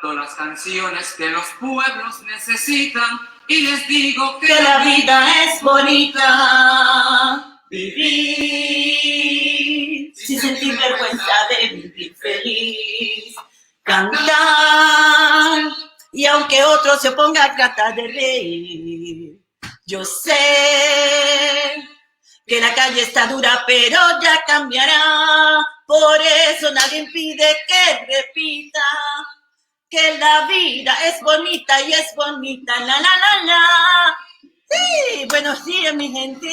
Todas las canciones que los pueblos necesitan y les digo que la vida es bonita. Vivir sin sentir vergüenza de vivir feliz. Cantar y aunque otro se ponga a tratar de reír, yo sé que la calle está dura, pero ya cambiará. Por eso nadie impide que repita que la vida es bonita y es bonita. La, la, la, la. Sí, buenos días, mi gente.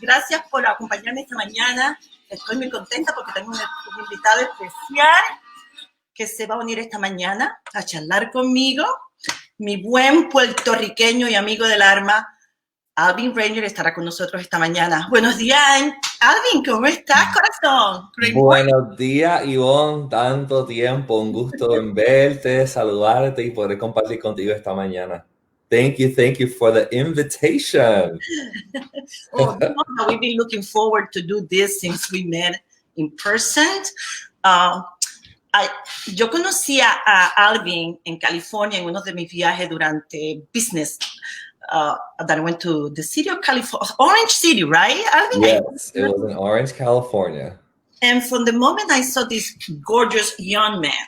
Gracias por acompañarme esta mañana. Estoy muy contenta porque tengo un invitado especial que se va a unir esta mañana a charlar conmigo. Mi buen puertorriqueño y amigo del alma, Alvin Rangel, estará con nosotros esta mañana. Buenos días, Alvin, ¿cómo estás, corazón? Buenos días, Ivonne, tanto tiempo, un gusto en verte, saludarte y poder compartir contigo esta mañana. Thank you for the invitation. Oh, we've been looking forward to do this since we met in person. Yo conocí a Alvin en California en uno de mis viajes durante business. That I went to the city of California, Orange City, right, Alvin? Yes, it was in Orange, California. And from the moment I saw this gorgeous young man,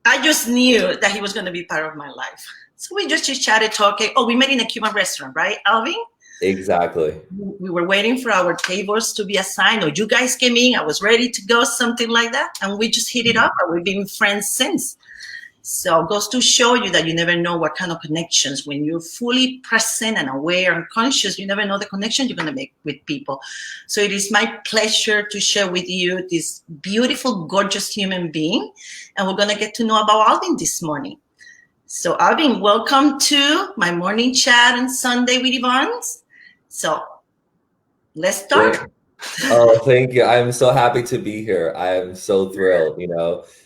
I just knew that he was going to be part of my life. So we just chatted, talking. Oh, we met in a Cuban restaurant, right, Alvin? Exactly. We were waiting for our tables to be assigned, or you guys came in, I was ready to go, something like that. And we just hit it up, and we've been friends since. So it goes to show you that you never know what kind of connections. When you're fully present and aware and conscious, you never know the connection you're going to make with people. So it is my pleasure to share with you this beautiful, gorgeous human being. And we're going to get to know about Alvin this morning. So Alvin, welcome to my morning chat on Sunday with Yvonne. So let's start. Oh, thank you. I'm so happy to be here. I am so thrilled,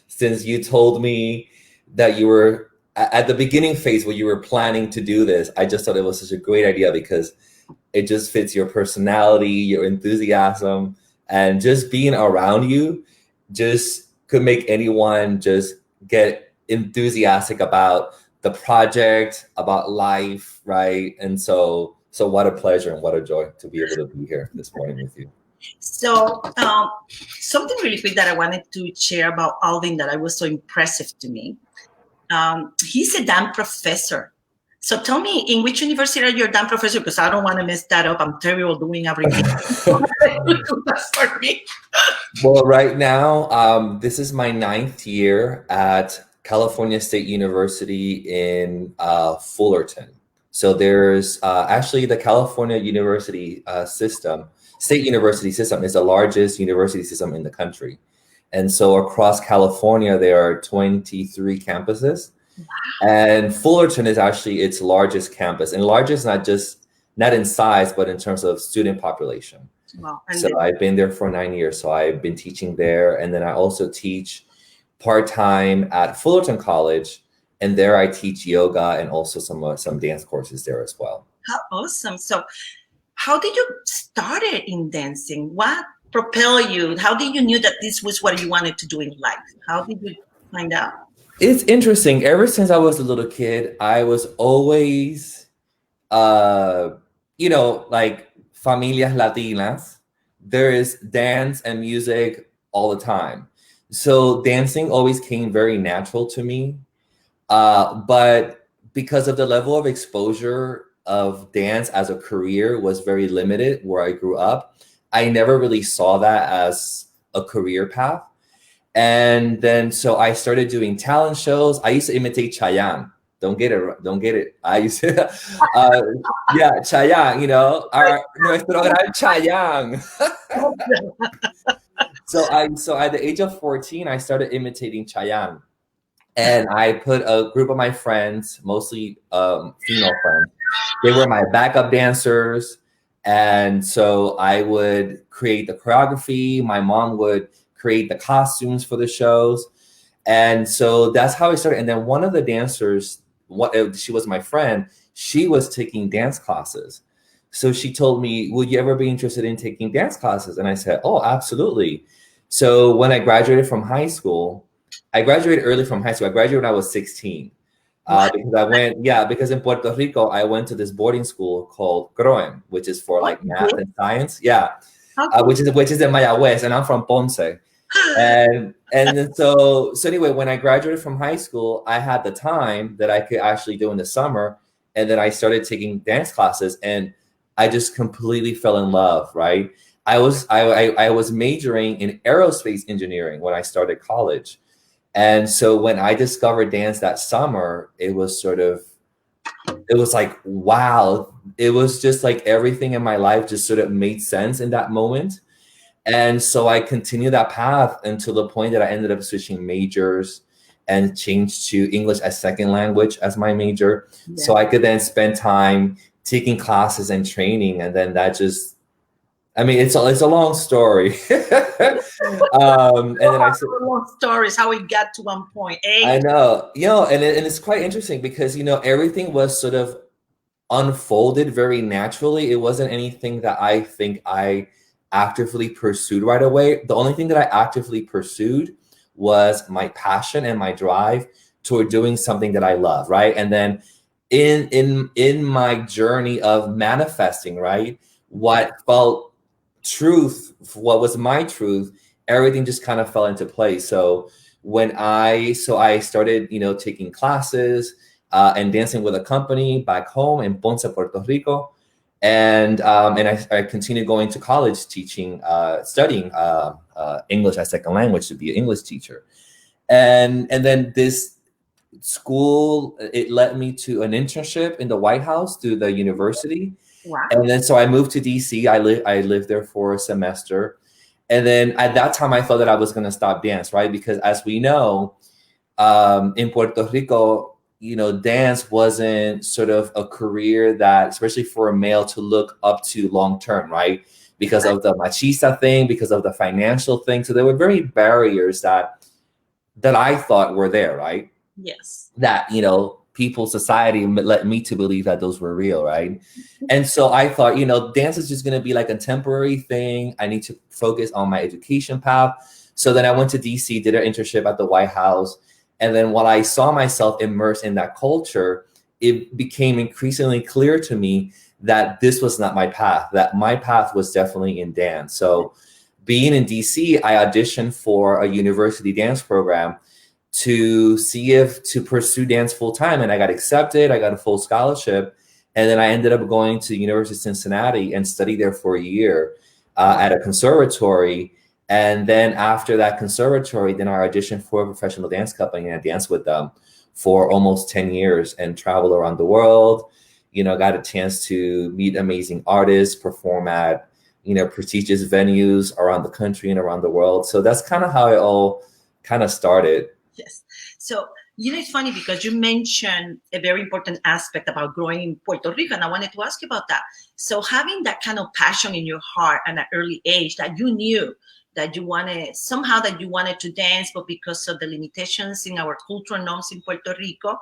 since you told me that you were at the beginning phase where you were planning to do this. I just thought it was such a great idea because it just fits your personality, your enthusiasm, and just being around you just could make anyone just get enthusiastic about the project, about life, right? And so what a pleasure and what a joy to be able to be here this morning with you. So something really quick that I wanted to share about Alvin that was so impressive to me. He's a dance professor. So tell me, in which university are you a dance professor? Because I don't want to mess that up. I'm terrible doing everything. Well, right now, this is my 9th year at California State University in Fullerton. So there's actually the California University system. State university system is the largest university system in the country. And so across California, there are 23 campuses. Wow. And Fullerton is actually its largest campus. And largest not in size, but in terms of student population. Wow. So I've been there for 9 years. So I've been teaching there. And then I also teach part-time at Fullerton College. And there I teach yoga and also some dance courses there as well. How awesome. So how did you start in dancing? What propelled you? How did you knew that this was what you wanted to do in life? How did you find out? It's interesting. Ever since I was a little kid, I was always, like familias Latinas, there is dance and music all the time. So dancing always came very natural to me. But because of the level of exposure of dance as a career was very limited where I grew up, I never really saw that as a career path. And then, so I started doing talent shows. I used to imitate Chayanne. Don't get it. I used to, Chayanne, nuestro gran Chayanne. So at the age of 14, I started imitating Chayanne. And I put a group of my friends, mostly female friends, they were my backup dancers. And so I would create the choreography. My mom would create the costumes for the shows. And so that's how I started. And then one of the dancers, she was my friend, she was taking dance classes. So she told me, would you ever be interested in taking dance classes? And I said, oh, absolutely. So when I graduated from high school, I graduated early from high school. I graduated when I was 16. Because in Puerto Rico, I went to this boarding school called CROEM, which is for like math and science. Yeah. Which is in Mayagüez, and I'm from Ponce. And then so anyway, when I graduated from high school, I had the time that I could actually do in the summer, and then I started taking dance classes, and I just completely fell in love. Right, I was majoring in aerospace engineering when I started college, and so when I discovered dance that summer, it was like, wow, it was just like everything in my life just sort of made sense in that moment. And so I continued that path until the point that I ended up switching majors and changed to English as second language as my major. Yeah. So I could then spend time taking classes and training. And then that just, I mean, it's a long story. And then long stories, how we got to one point. I know, and it's quite interesting because, everything was sort of unfolded very naturally. It wasn't anything that I think I actively pursued right away. The only thing that I actively pursued was my passion and my drive toward doing something that I love, right? And then in my journey of manifesting, right, what felt truth, what was my truth, everything just kind of fell into place. So I started, taking classes and dancing with a company back home in Ponce, Puerto Rico. And I continued going to college, studying English as second language to be an English teacher. And then this school, it led me to an internship in the White House through the university. Wow. And then so I moved to DC. I lived there for a semester. And then at that time, I thought that I was going to stop dance, right? Because as we know, in Puerto Rico, dance wasn't sort of a career that, especially for a male, to look up to long term, right? Because of the machista thing, because of the financial thing. So there were very barriers that I thought were there, right? Yes. That, society led me to believe that those were real, right? And so I thought, dance is just going to be like a temporary thing. I need to focus on my education path. So then I went to DC, did an internship at the White House. And then while I saw myself immersed in that culture, it became increasingly clear to me that this was not my path, that my path was definitely in dance. So being in DC, I auditioned for a university dance program to pursue dance full time. And I got accepted. I got a full scholarship. And then I ended up going to the University of Cincinnati and studied there for a year at a conservatory. And then after that conservatory, then I auditioned for a professional dance company and I danced with them for almost 10 years and traveled around the world. Got a chance to meet amazing artists, perform at, prestigious venues around the country and around the world. So that's kind of how it all kind of started. Yes. So, it's funny because you mentioned a very important aspect about growing in Puerto Rico, and I wanted to ask you about that. So having that kind of passion in your heart at an early age that you knew that you wanted to dance, but because of the limitations in our cultural norms in Puerto Rico,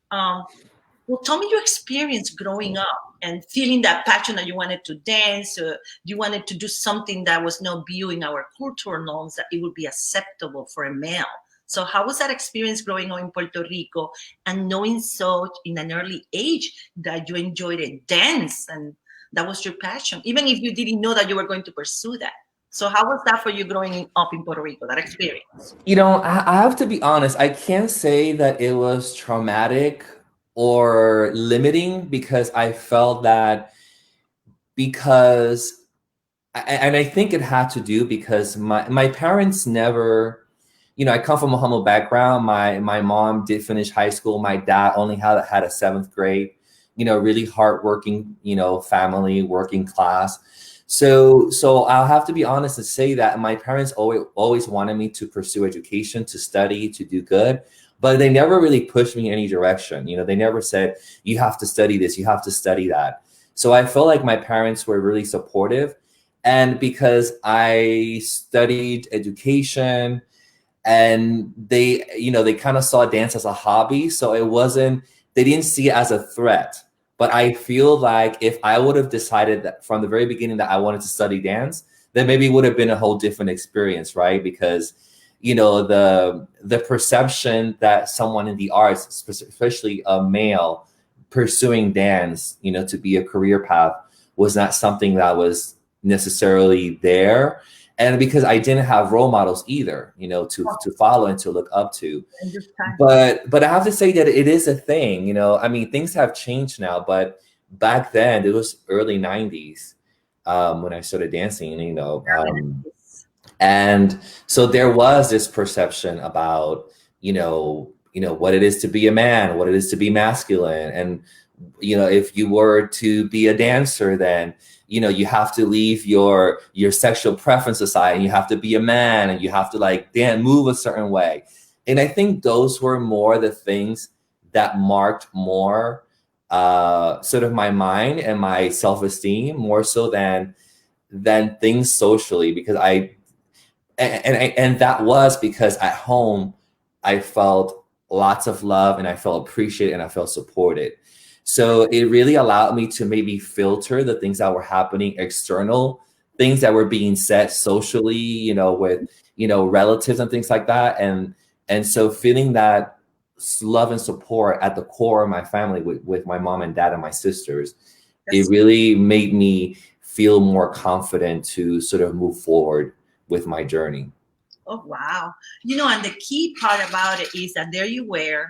well, tell me your experience growing up and feeling that passion that you wanted to dance, or you wanted to do something that was not viewed in our cultural norms, that it would be acceptable for a male. So how was that experience growing up in Puerto Rico and knowing so in an early age that you enjoyed a dance and that was your passion, even if you didn't know that you were going to pursue that? So how was that for you growing up in Puerto Rico, that experience? I have to be honest. I can't say that it was traumatic or limiting because I felt that and I think it had to do because my parents never, I come from a humble background. My mom did finish high school. My dad only had a 7th grade, really hardworking, family, working class. So I'll have to be honest and say that my parents always wanted me to pursue education, to study, to do good, but they never really pushed me in any direction. They never said, you have to study this, you have to study that. So I feel like my parents were really supportive. And because I studied education and they kind of saw dance as a hobby. So they didn't see it as a threat. But I feel like if I would have decided that from the very beginning that I wanted to study dance, then maybe it would have been a whole different experience, right? Because, you know, the perception that someone in the arts, especially a male pursuing dance, you know, to be a career path, was not something that was necessarily there. And because I didn't have role models either, you know, to follow and to look up to. But I have to say that it is a thing, you know. I mean, things have changed now, but back then it was early 90s when I started dancing, you know. And so there was this perception about, you know, what it is to be a man, what it is to be masculine. And, you know, if you were to be a dancer, then, you know, you have to leave your sexual preference aside, and you have to be a man, and you have to like move a certain way. And I think those were more the things that marked more sort of my mind and my self-esteem, more so than things socially, because and that was because at home I felt lots of love, and I felt appreciated, and I felt supported. So it really allowed me to maybe filter the things that were happening external, things that were being said socially, you know, with, you know, relatives and things like that. And so feeling that love and support at the core of my family with my mom and dad and my sisters, it really made me feel more confident to sort of move forward with my journey. Oh, wow. You know, and the key part about it is that there you were,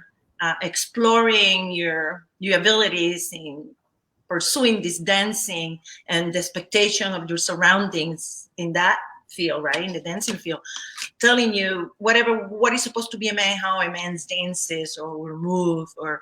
exploring your abilities in pursuing this dancing, and the expectation of your surroundings in that field, right? In the dancing field, telling you what is supposed to be a man, how a man's dances or move, or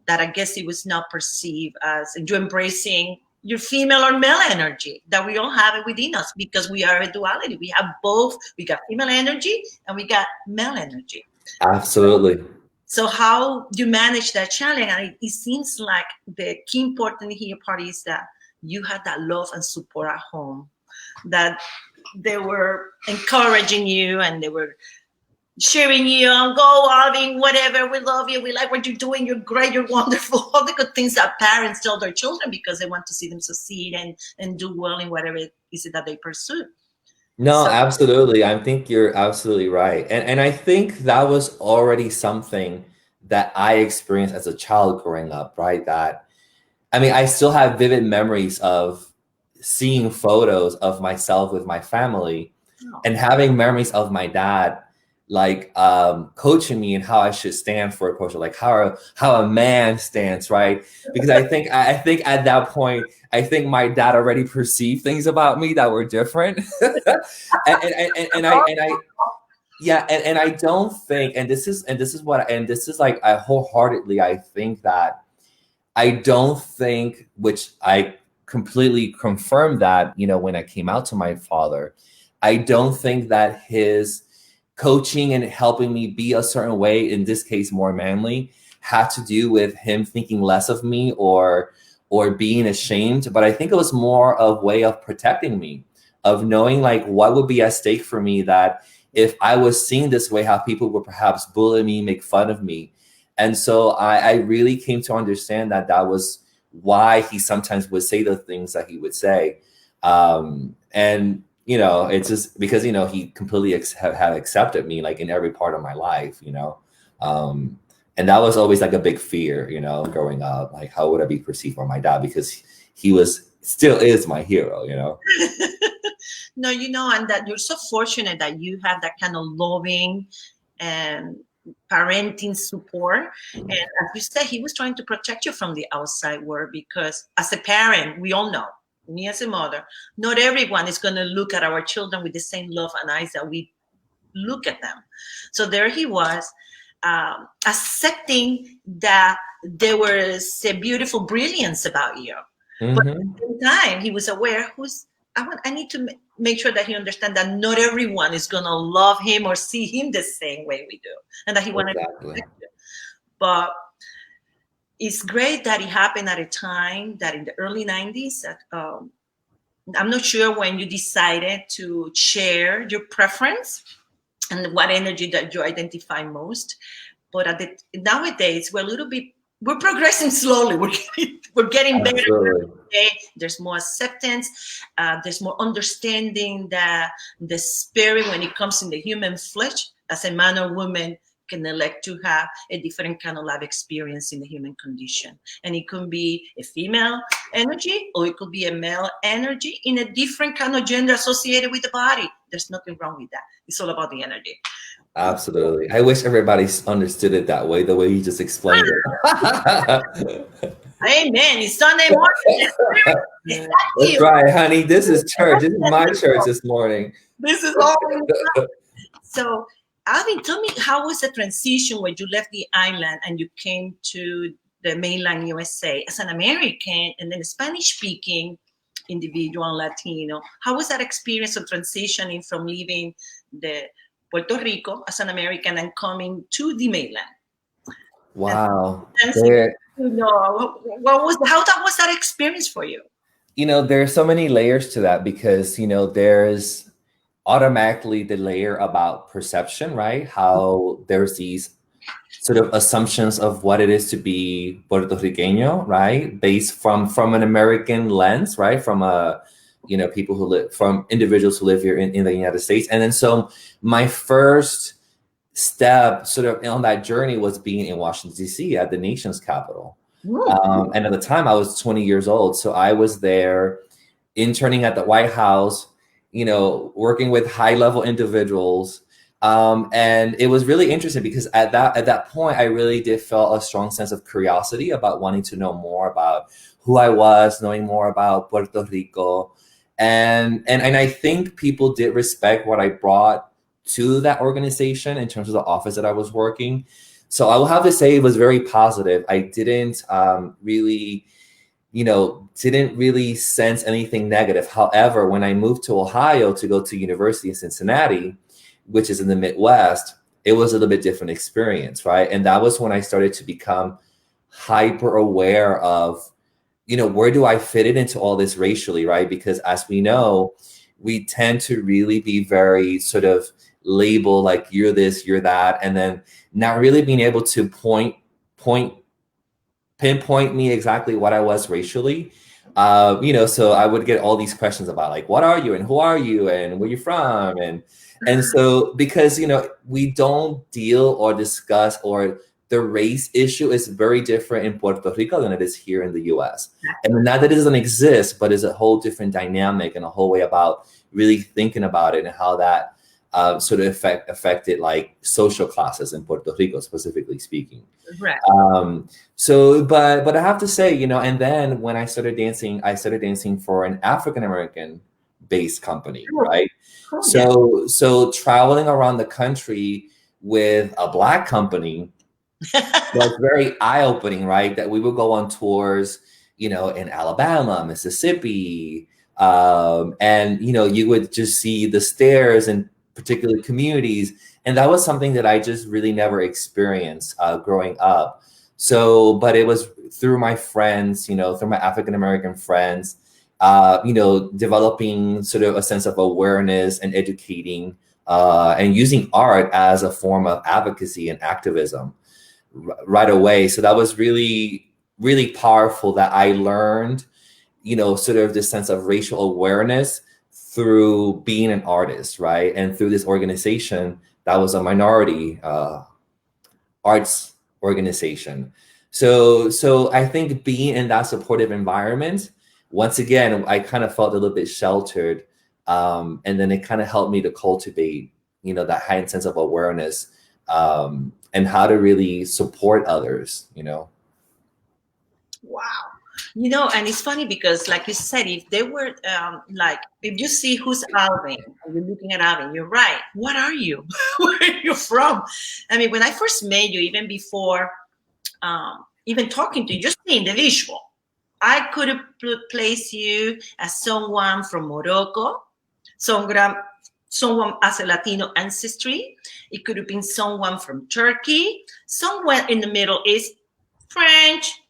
that I guess it was not perceived as, and you embracing your female or male energy, that we all have it within us, because we are a duality. We have both. We got female energy and we got male energy. Absolutely. So how you manage that challenge? And it seems like the key important here part is that you had that love and support at home, that they were encouraging you and they were cheering you on, go Alvin, whatever, we love you, we like what you're doing, you're great, you're wonderful, all the good things that parents tell their children because they want to see them succeed and do well in whatever it is that they pursue. No, absolutely. I think you're absolutely right. And I think that was already something that I experienced as a child growing up, right? That, I mean, I still have vivid memories of seeing photos of myself with my family and having memories of my dad, like coaching me in how I should stand for a portrait, like how a man stands, right? Because I think at that point, I think my dad already perceived things about me that were different, and I don't think, and this is like, I wholeheartedly, I think that I don't think, which I completely confirmed that, you know, when I came out to my father, I don't think that his coaching and helping me be a certain way, in this case more manly, had to do with him thinking less of me or being ashamed. But I think it was more of a way of protecting me, of knowing like what would be at stake for me, that if I was seen this way, how people would perhaps bully me, make fun of me. And so I really came to understand that that was why he sometimes would say the things that he would say. And you know, it's just because, you know, he completely had accepted me like in every part of my life, you know. And that was always like a big fear, you know, growing up, like how would I be perceived by my dad, because he still is my hero, you know. No, you know, and that you're so fortunate that you have that kind of loving and parenting support. And as you said, he was trying to protect you from the outside world, because as a parent, we all know, me as a mother, not everyone is going to look at our children with the same love and eyes that we look at them. So there he was, accepting that there was a beautiful brilliance about you. But at the same time, he was aware I need to make sure that he understands that not everyone is going to love him or see him the same way we do, and that he wanted to protect you. But it's great that it happened at a time that in the early 90s, that I'm not sure when you decided to share your preference and what energy that you identify most. But nowadays, we're a little bit we're progressing slowly. We're getting better. Absolutely. Okay? There's more acceptance. There's more understanding that the spirit, when it comes in the human flesh, as a man or woman, can elect to have a different kind of life experience in the human condition. And it could be a female energy, or it could be a male energy in a different kind of gender associated with the body. There's nothing wrong with that. It's all about the energy. Absolutely. I wish everybody understood it that way, the way you just explained it. Amen. It's Sunday morning. That's right, honey. This is church. This is my church this morning. This is all. So, Alvin, tell me, how was the transition when you left the island and you came to the mainland USA as an American and then Spanish-speaking individual, Latino? How was that experience of transitioning from leaving the Puerto Rico as an American and coming to the mainland? Wow. How was that experience for you? There's so many layers to that because, there's automatically the layer about perception, right? How there's these sort of assumptions of what it is to be Puerto Riqueño, right? Based from an American lens, right? From people who live, from individuals who live here in the United States. And then so my first step sort of on that journey was being in Washington, D.C. at the nation's capital. And at the time I was 20 years old. So I was there interning at the White House, working with high-level individuals. And it was really interesting because at that point, I really did feel a strong sense of curiosity about wanting to know more about who I was, knowing more about Puerto Rico. And I think people did respect what I brought to that organization in terms of the office that I was working. So I will have to say it was very positive. I didn't really sense anything negative. However, when I moved to Ohio to go to university in Cincinnati, which is in the Midwest, it was a little bit different experience, right? And that was when I started to become hyper aware of, where do I fit it into all this racially, right? Because as we know, we tend to really be very sort of label, like you're this, you're that, and then not really being able to pinpoint me exactly what I was racially. So I would get all these questions about like, what are you and who are you and where you from? And so because, we don't deal or discuss, or the race issue is very different in Puerto Rico than it is here in the US. And not that it doesn't exist, but it's a whole different dynamic and a whole way about really thinking about it and how that sort of affected like social classes in Puerto Rico, specifically speaking. Right. But I have to say, and then when I started dancing for an African-American based company, right? Oh, so traveling around the country with a Black company was very eye-opening, right? That we would go on tours, in Alabama, Mississippi, and you would just see the stairs in particular communities, and that was something that I just really never experienced growing up. So, but it was through my friends, through my African-American friends, developing sort of a sense of awareness and educating and using art as a form of advocacy and activism right away. So that was really, really powerful that I learned, sort of this sense of racial awareness through being an artist, right? And through this organization that was a minority arts organization. So I think being in that supportive environment, once again, I kind of felt a little bit sheltered. And then it kind of helped me to cultivate, that heightened sense of awareness and how to really support others, Wow. And it's funny because, like you said, if they were if you see who's Alvin, and you're looking at Alvin, you're right. What are you? Where are you from? I mean, when I first met you, even before even talking to you, just the individual, I could have placed you as someone from Morocco, someone as a Latino ancestry. It could have been someone from Turkey, somewhere in the Middle East, French,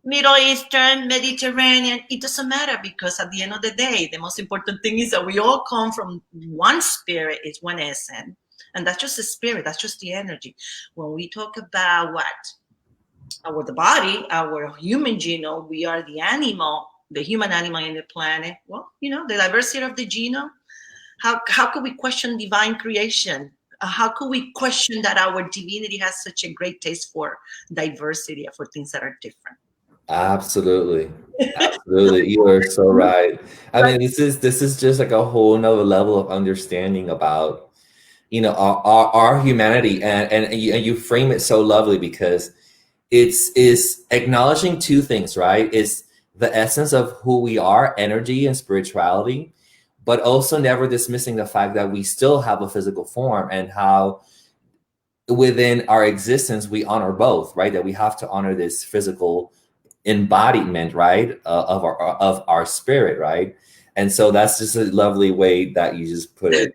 Middle Eastern, Mediterranean. It doesn't matter, because at the end of the day, the most important thing is that we all come from one spirit, it's one essence. And that's just the spirit, that's just the energy. When we talk about the body, our human genome, we are the animal, the human animal in the planet. Well, the diversity of the genome. How could we question divine creation? How could we question that our divinity has such a great taste for diversity, for things that are different? Absolutely. Absolutely. You are so right. I mean, this is just like a whole nother level of understanding about, our humanity, and you frame it so lovely, because is acknowledging two things, right? It's the essence of who we are, energy and spirituality, but also never dismissing the fact that we still have a physical form, and how within our existence we honor both, right? That we have to honor this physical embodiment, right, of our spirit, right? And so that's just a lovely way that you just put it.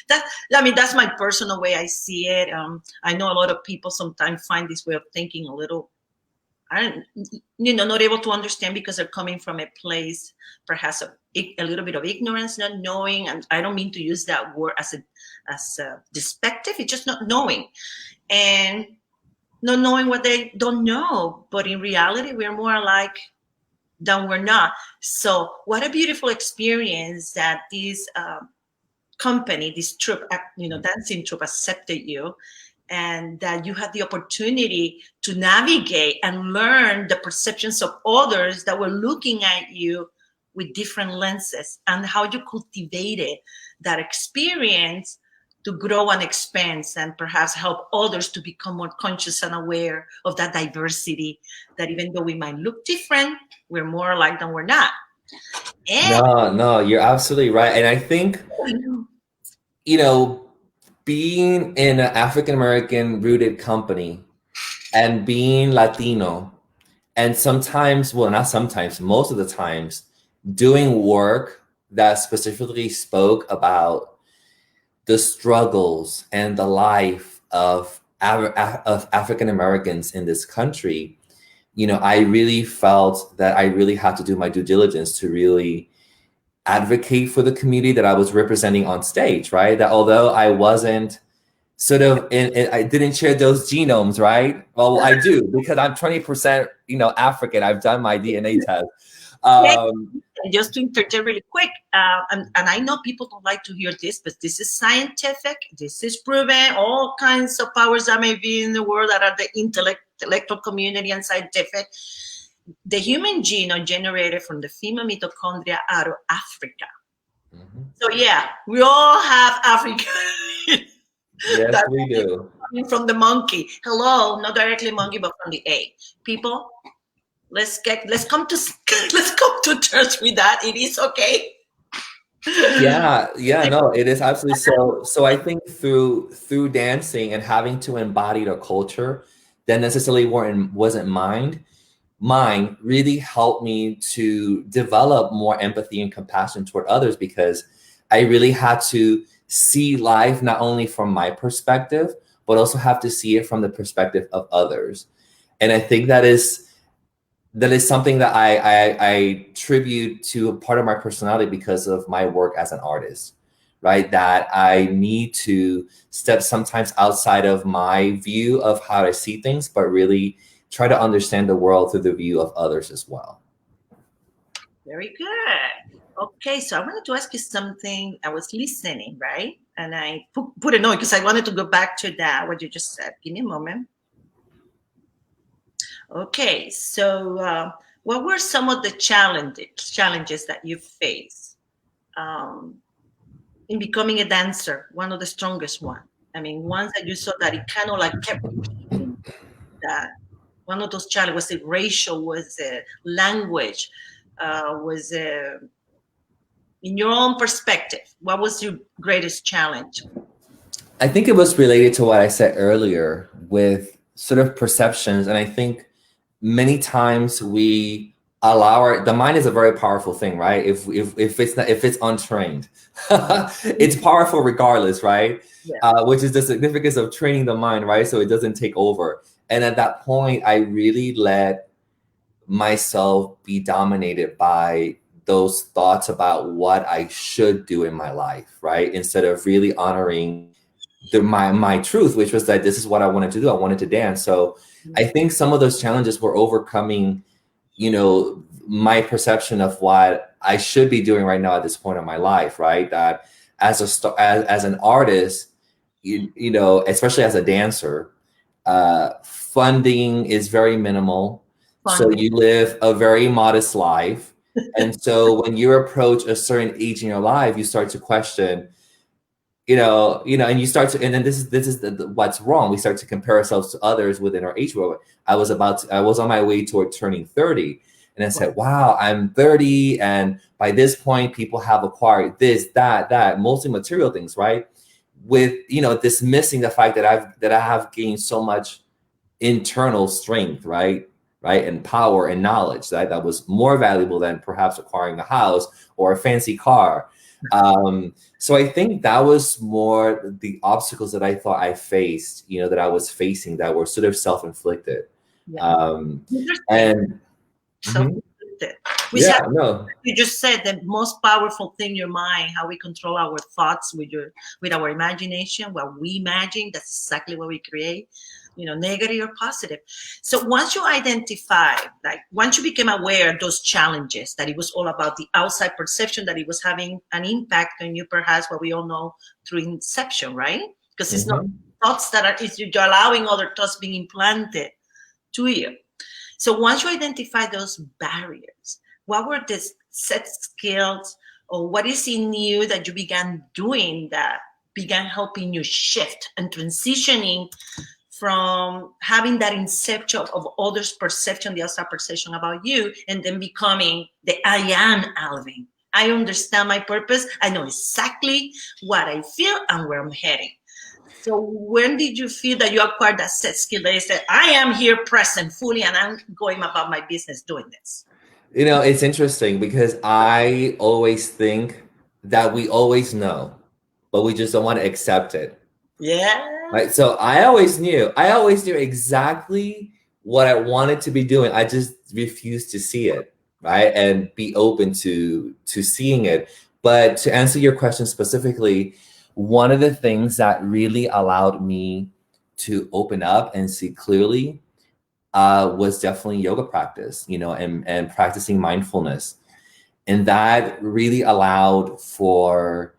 That's my personal way I see it. I know a lot of people sometimes find this way of thinking a little, not able to understand, because they're coming from a place perhaps a little bit of ignorance, not knowing. And I don't mean to use that word as a despective. It's just not knowing, and not knowing what they don't know. But in reality, we're more alike than we're not. So what a beautiful experience that this company, this troupe, dancing troupe, accepted you, and that you had the opportunity to navigate and learn the perceptions of others that were looking at you with different lenses, and how you cultivated that experience to grow and expand, and perhaps help others to become more conscious and aware of that diversity, that even though we might look different, we're more alike than we're not. And No, you're absolutely right. And I think, being in an African American rooted company and being Latino, and sometimes, well, not sometimes, most of the times, doing work that specifically spoke about the struggles and the life of African Americans in this country, I really felt that I really had to do my due diligence to really advocate for the community that I was representing on stage, right? That although I wasn't I didn't share those genomes, right? Well, I do, because I'm 20%, African. I've done my DNA test. Just to interject really quick, and I know people don't like to hear this, but this is scientific. This is proven. All kinds of powers that may be in the world that are the intellectual community and scientific. The human genome generated from the female mitochondria out of Africa. Mm-hmm. So yeah, we all have Africa. Yes, we do. From the monkey. Hello, not directly monkey, but from the egg. People, let's come to terms with that. It is okay. Yeah, no, it is absolutely so. I think through dancing and having to embody the culture that necessarily wasn't mine really helped me to develop more empathy and compassion toward others, because I really had to see life not only from my perspective, but also have to see it from the perspective of others. And I think that is something that I tribute to a part of my personality because of my work as an artist, right? That I need to step sometimes outside of my view of how I see things, but really try to understand the world through the view of others as well. Very good. Okay, so I wanted to ask you something. I was listening, right? And I put a note because I wanted to go back to that, what you just said. Give me a moment. Okay, so what were some of the challenges that you faced in becoming a dancer? One of the strongest one. I mean, ones that you saw that it kind of like kept repeating. That one of those challenges, was it racial? Was it language? Was it, in your own perspective, what was your greatest challenge? I think it was related to what I said earlier with sort of perceptions. And I think many times we allow the mind is a very powerful thing, right? If it's untrained, it's powerful regardless, right? Yeah. Which is the significance of training the mind, right? So it doesn't take over. And at that point, I really let myself be dominated by those thoughts about what I should do in my life, right? Instead of really honoring my truth, which was that this is what I wanted to do. I wanted to dance. So I think some of those challenges were overcoming, you know, my perception of what I should be doing right now at this point in my life, right? That as an artist, you know, especially as a dancer, funding is very minimal. So you live a very modest life. And so when you approach a certain age in your life, you start to question, and you start to, and then this is what's wrong. We start to compare ourselves to others within our age group. I was on my way toward turning 30, and I said, wow, I'm 30, and by this point, people have acquired this, that, mostly material things, right? With dismissing the fact that I have gained so much internal strength, right, and power and knowledge that was more valuable than perhaps acquiring a house or a fancy car. So I think that was more the obstacles that I thought I faced, that I was facing, that were sort of self-inflicted. And self-inflicted. You just said the most powerful thing in your mind, how we control our thoughts with our imagination, what we imagine, that's exactly what we create, negative or positive. So once you identify, once you became aware of those challenges, that it was all about the outside perception, that it was having an impact on you, perhaps what we all know through inception, right? Because it's not thoughts you're allowing other thoughts being implanted to you. So once you identify those barriers, what were the set skills, or what is in you that you began doing that began helping you shift and transitioning from having that inception of others' perception, the outside perception about you, and then becoming the I am Alvin. I understand my purpose. I know exactly what I feel and where I'm heading. So when did you feel that you acquired that set skill that you said, I am here present fully and I'm going about my business doing this? It's interesting because I always think that we always know, but we just don't want to accept it. Yeah. Right. So I always knew exactly what I wanted to be doing. I just refused to see it, right? And be open to seeing it. But to answer your question specifically, one of the things that really allowed me to open up and see clearly was definitely yoga practice, and practicing mindfulness. And that really allowed for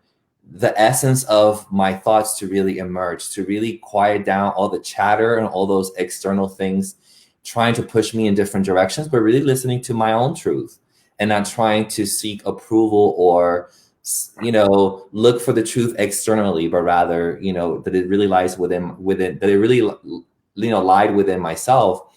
the essence of my thoughts to really emerge, to really quiet down all the chatter and all those external things trying to push me in different directions, but really listening to my own truth and not trying to seek approval or, look for the truth externally, but rather, that it really lies within, that it really, lied within myself.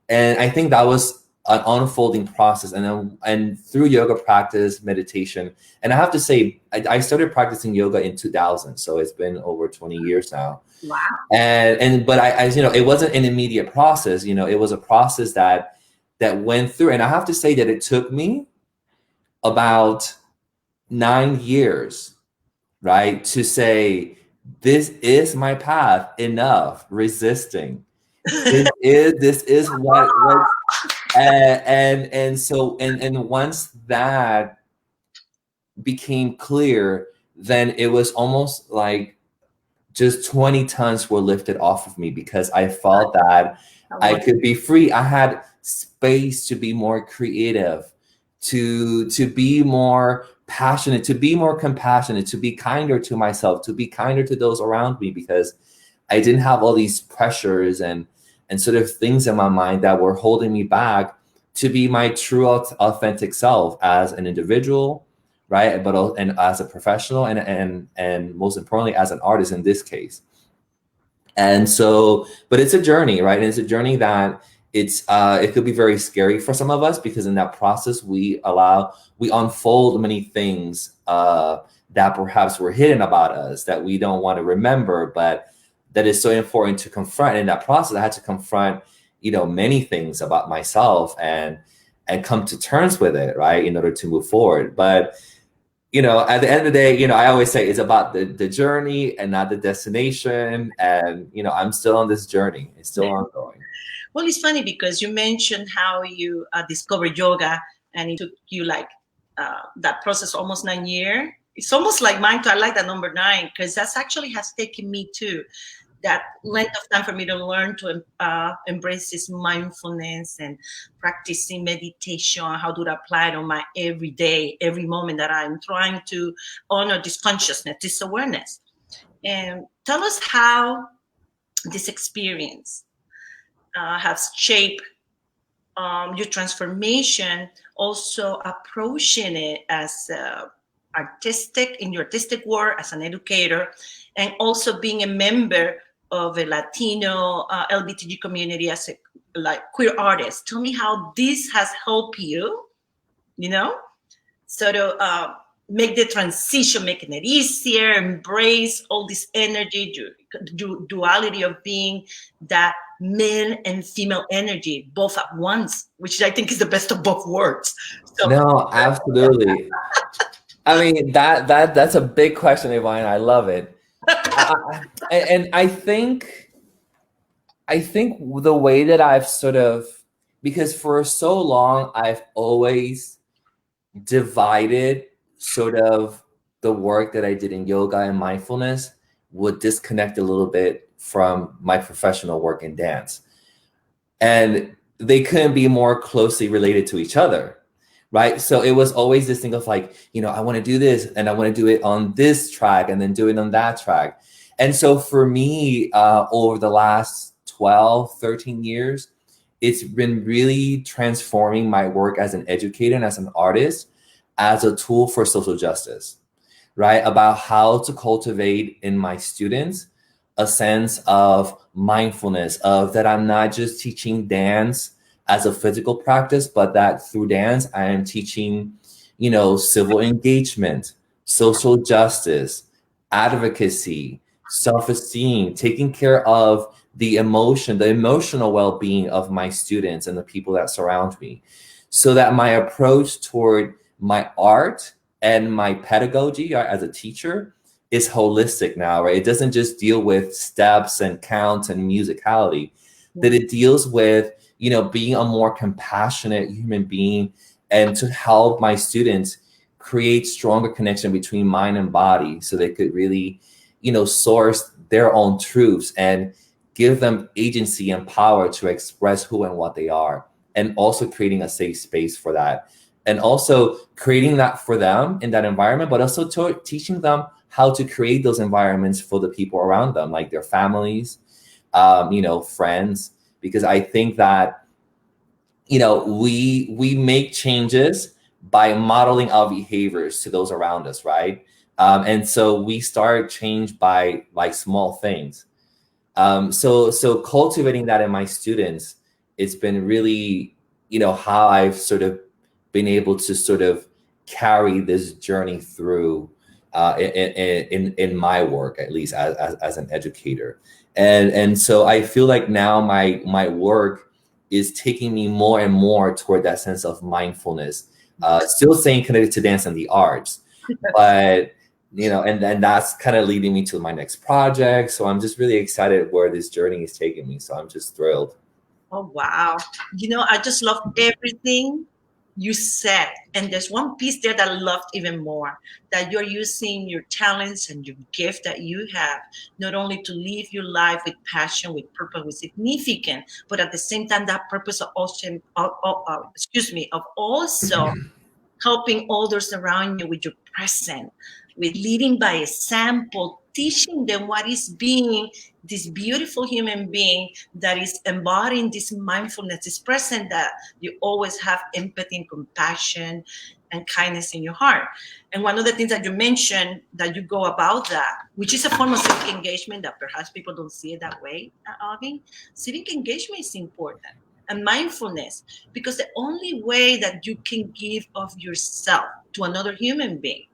And I think that was an unfolding process, and through yoga practice, meditation, and I have to say, I started practicing yoga in 2000, so it's been over 20 years now. Wow. But I it wasn't an immediate process. It was a process that went through, and I have to say that it took me about 9 years, right, to say, this is my path. Enough resisting. This is what. And so once that became clear, then it was almost like just 20 tons were lifted off of me, because I felt that I could be free. I had space to be more creative, to be more passionate, to be more compassionate, to be kinder to myself, to be kinder to those around me, because I didn't have all these pressures and sort of things in my mind that were holding me back to be my true authentic self as an individual, right? And as a professional, and most importantly, as an artist in this case. And so, but it's a journey, right? And it's a journey that it could be very scary for some of us, because in that process, we unfold many things that perhaps were hidden about us that we don't want to remember, but that is so important to confront. In that process, I had to confront, many things about myself and come to terms with it, right, in order to move forward. But, at the end of the day, I always say it's about the journey and not the destination. And, I'm still on this journey. It's still ongoing. Well, it's funny because you mentioned how you discovered yoga, and it took you that process almost 9 years. It's almost like mine too. I like that number 9 because that's actually has taken me to that length of time for me to learn to embrace this mindfulness and practicing meditation, how to apply it on my everyday, every moment that I'm trying to honor this consciousness, this awareness. And tell us how this experience has shaped your transformation, also approaching it as artistic, in your artistic work as an educator, and also being a member of a Latino LGBTQ community as a queer artist. Tell me how this has helped you, sort of make the transition, making it easier, embrace all this energy, duality of being that male and female energy, both at once, which I think is the best of both worlds. So, No, absolutely. I mean, that's a big question, Yvonne. I love it. And I think the way that I've sort of, because for so long, I've always divided sort of the work that I did in yoga and mindfulness would disconnect a little bit from my professional work in dance. And they couldn't be more closely related to each other, right? So it was always this thing of like, I want to do this and I want to do it on this track and then do it on that track. And so for me, over the last 12, 13 years, it's been really transforming my work as an educator and as an artist as a tool for social justice, right? About how to cultivate in my students a sense of mindfulness, of that I'm not just teaching dance as a physical practice, but that through dance, I am teaching, civil engagement, social justice, advocacy, self-esteem, taking care of the emotional well-being of my students and the people that surround me, so that my approach toward my art and my pedagogy as a teacher is holistic now, right? It doesn't just deal with steps and counts and musicality, that it deals with, being a more compassionate human being and to help my students create stronger connection between mind and body so they could really, source their own truths and give them agency and power to express who and what they are, and also creating a safe space for that. And also creating that for them in that environment, but also teaching them how to create those environments for the people around them, like their families, friends, because I think that, we make changes by modeling our behaviors to those around us, right? And so we start change by like small things. So cultivating that in my students, it's been really, how I've sort of been able to sort of carry this journey through in my work, at least as an educator. And so I feel like now my work is taking me more and more toward that sense of mindfulness, still staying connected to dance and the arts, but and that's kind of leading me to my next project. So I'm just really excited where this journey is taking me. So I'm just thrilled. Oh, wow. I just love everything you said. And there's one piece there that I loved even more, that you're using your talents and your gift that you have, not only to live your life with passion, with purpose, with significance, but at the same time, that purpose of also, of also helping others around you with your presence, with leading by example, teaching them what is being this beautiful human being that is embodying this mindfulness, this present, that you always have empathy and compassion and kindness in your heart. And one of the things that you mentioned that you go about that, which is a form of civic engagement that perhaps people don't see it that way, Alvin. Civic engagement is important. And mindfulness, because the only way that you can give of yourself to another human being,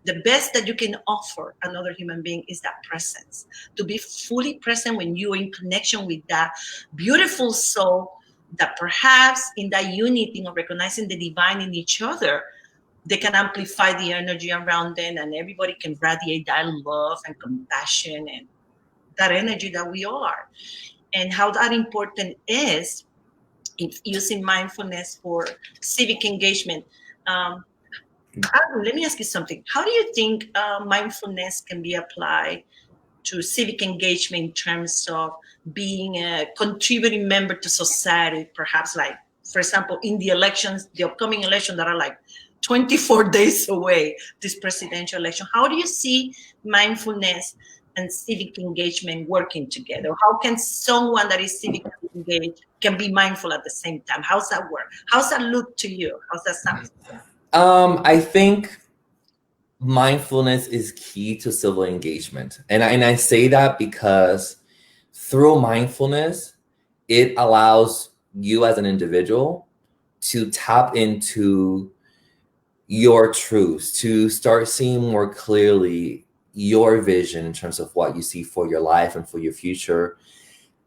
the best that you can offer another human being, is that presence. To be fully present when you're in connection with that beautiful soul, that perhaps in that unity of recognizing the divine in each other, they can amplify the energy around them, and everybody can radiate that love and compassion and that energy that we are. And how that important is in using mindfulness for civic engagement. Alvin, let me ask you something. How do you think mindfulness can be applied to civic engagement in terms of being a contributing member to society, perhaps like, for example, in the elections, the upcoming election that are like 24 days away, this presidential election? How do you see mindfulness and civic engagement working together? How can someone that is civically engaged can be mindful at the same time? How's that work? How's that look to you? How's that sound? I think mindfulness is key to civil engagement. And I say that because through mindfulness, it allows you as an individual to tap into your truths, to start seeing more clearly your vision in terms of what you see for your life and for your future.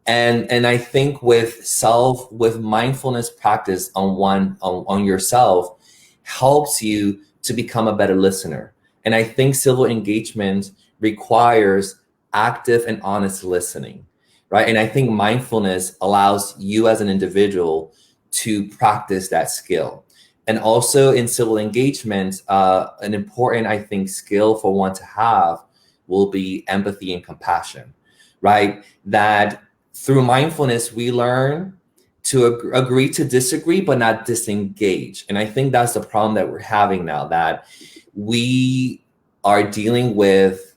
And I think with mindfulness practice on yourself helps you to become a better listener. And I think civil engagement requires active and honest listening, right? And I think mindfulness allows you as an individual to practice that skill. And also in civil engagement, an important, I think, skill for one to have will be empathy and compassion, right? That through mindfulness, we learn to agree to disagree, but not disengage. And I think that's the problem that we're having now, that we are dealing with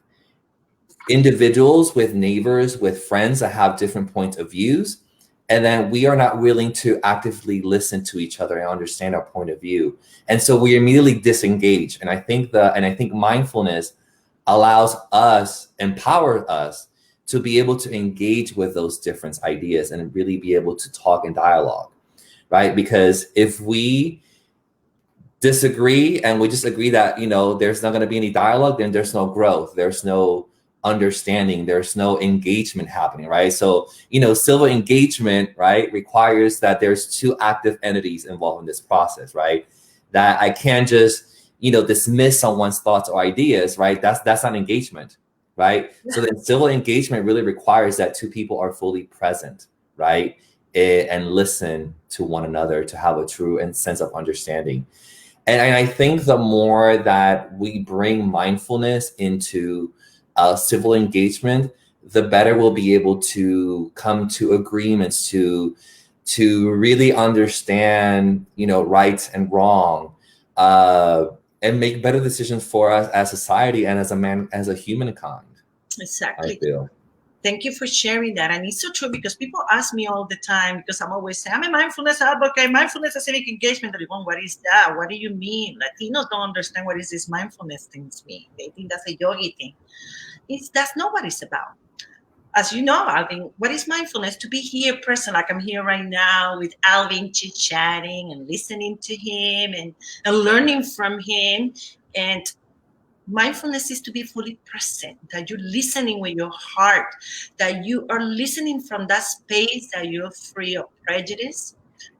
individuals, with neighbors, with friends that have different points of views. And then we are not willing to actively listen to each other and understand our point of view. And so we immediately disengage. And I think mindfulness empowers us to be able to engage with those different ideas and really be able to talk and dialogue, right? Because if we disagree and we just agree that, there's not going to be any dialogue, then there's no growth, there's no understanding, there's no engagement happening, right? So, civil engagement, right, requires that there's two active entities involved in this process, right? That I can't just, dismiss someone's thoughts or ideas, right? That's not engagement. Right. So then civil engagement really requires that two people are fully present, right? And listen to one another to have a true and sense of understanding. And I think the more that we bring mindfulness into civil engagement, the better we'll be able to come to agreements to really understand, right and wrong, and make better decisions for us as society and as a humankind. Exactly. I feel. Thank you for sharing that. And it's so true because people ask me all the time, because I'm always saying, I'm a mindfulness advocate, mindfulness and civic engagement. What is that? What do you mean? Latinos don't understand what is this mindfulness things mean. They think that's a yogi thing. That's not what it's about. As you know, Alvin, what is mindfulness? To be here present, like I'm here right now with Alvin, chit-chatting and listening to him and learning from him. And mindfulness is to be fully present, that you're listening with your heart, that you are listening from that space, that you're free of prejudice,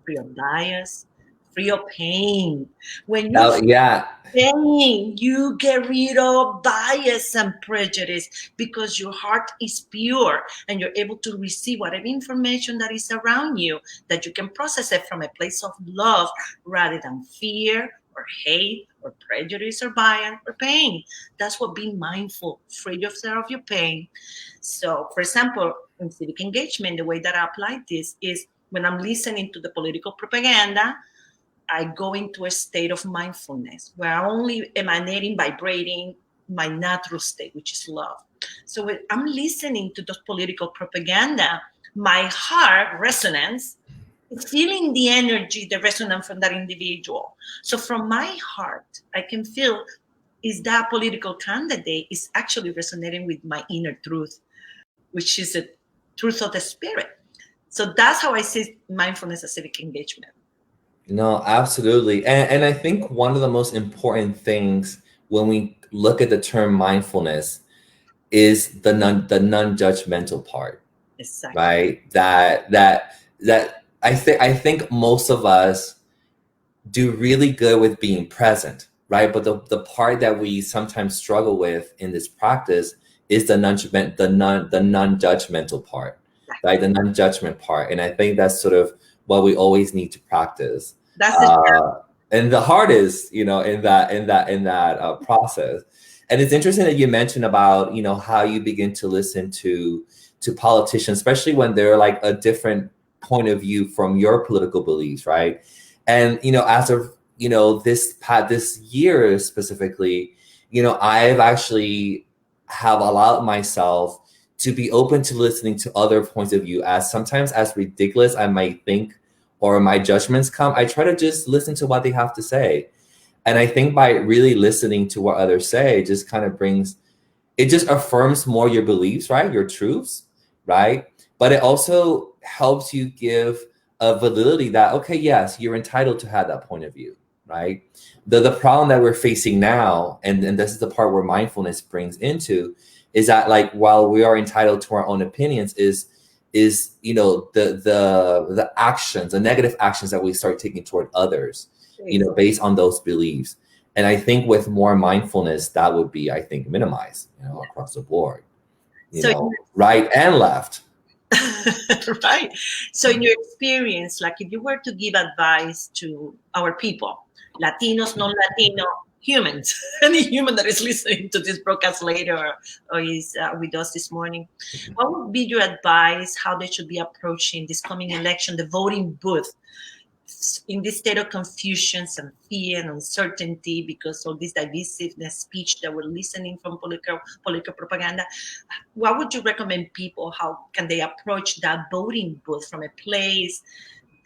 free of bias, free of pain. When you're pain, you get rid of bias and prejudice because your heart is pure and you're able to receive whatever information that is around you, that you can process it from a place of love rather than fear or hate or prejudice or bias or pain. That's what being mindful, free yourself of your pain. So, for example, in civic engagement, the way that I apply this is when I'm listening to the political propaganda, I go into a state of mindfulness where I'm only emanating, vibrating my natural state, which is love. So when I'm listening to those political propaganda, my heart resonance is feeling the energy, the resonance from that individual. So from my heart, I can feel is that political candidate is actually resonating with my inner truth, which is the truth of the spirit. So that's how I see mindfulness as civic engagement. No, absolutely. And I think one of the most important things when we look at the term mindfulness is the non-judgmental part. Exactly. Right? That I think most of us do really good with being present, right? But the part that we sometimes struggle with in this practice is the non-judgmental part, right? The non-judgment part. And I think that's sort of what we always need to practice. That's the and the hardest, in that process. And it's interesting that you mentioned about, how you begin to listen to politicians, especially when they're like a different point of view from your political beliefs, right? And as of this year specifically, I've actually have allowed myself to be open to listening to other points of view. As sometimes as ridiculous I might think or my judgments come, I try to just listen to what they have to say. And I think by really listening to what others say, it just kind of it just affirms more your beliefs, right? Your truths, right? But it also helps you give a validity that, okay, yes, you're entitled to have that point of view, right? The problem that we're facing now, and this is the part where mindfulness brings into, is that like, while we are entitled to our own opinions, is the actions, the negative actions that we start taking toward others, based on those beliefs. And I think with more mindfulness, that would be, I think, minimized, across the board, right and left. Right. So in your experience, like if you were to give advice to our people, Latinos, non-Latino, humans, any human that is listening to this broadcast later or is with us this morning, what would be your advice how they should be approaching this coming election, the voting booth, in this state of confusion and fear and uncertainty because of this divisiveness speech that we're listening from political propaganda? What would you recommend people? How can they approach that voting booth from a place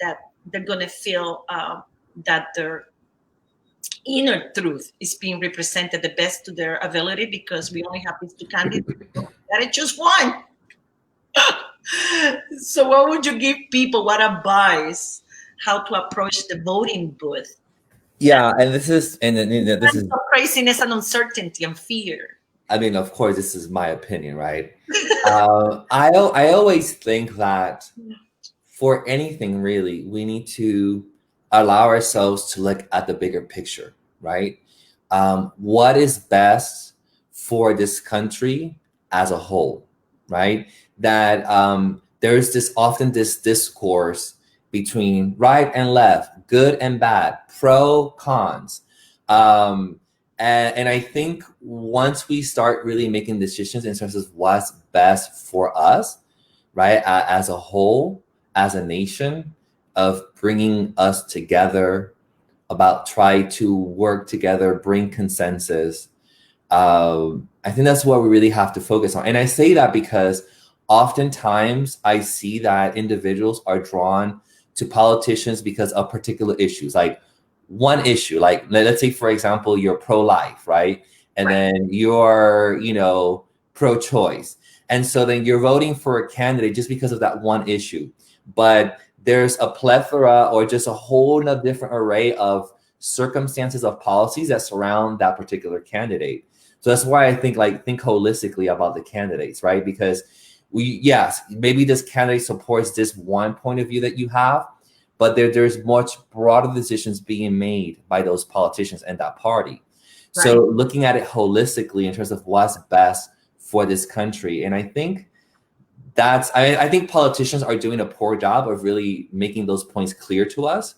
that they're going to feel that their inner truth is being represented the best to their ability, because we only have these two candidates, that is just one. So what would you give people? What advice? How to approach the voting booth? Yeah, and this is craziness and uncertainty and fear. I mean, of course, this is my opinion, right? I always think that for anything really, we need to allow ourselves to look at the bigger picture, right? What is best for this country as a whole, right? That there's often this discourse between right and left, good and bad, pro, cons. And I think once we start really making decisions in terms of what's best for us, right, as a whole, as a nation, of bringing us together, about try to work together, bring consensus, I think that's what we really have to focus on. And I say that because oftentimes I see that individuals are drawn to politicians because of particular issues, like one issue, like let's say, for example, you're pro-life, right? And then you're, pro-choice. And so then you're voting for a candidate just because of that one issue. But there's a plethora or just a whole different array of circumstances of policies that surround that particular candidate. So that's why I think holistically about the candidates, right? Because maybe this candidate supports this one point of view that you have, but there's much broader decisions being made by those politicians and that party. Right. So looking at it holistically in terms of what's best for this country. And I think I think politicians are doing a poor job of really making those points clear to us.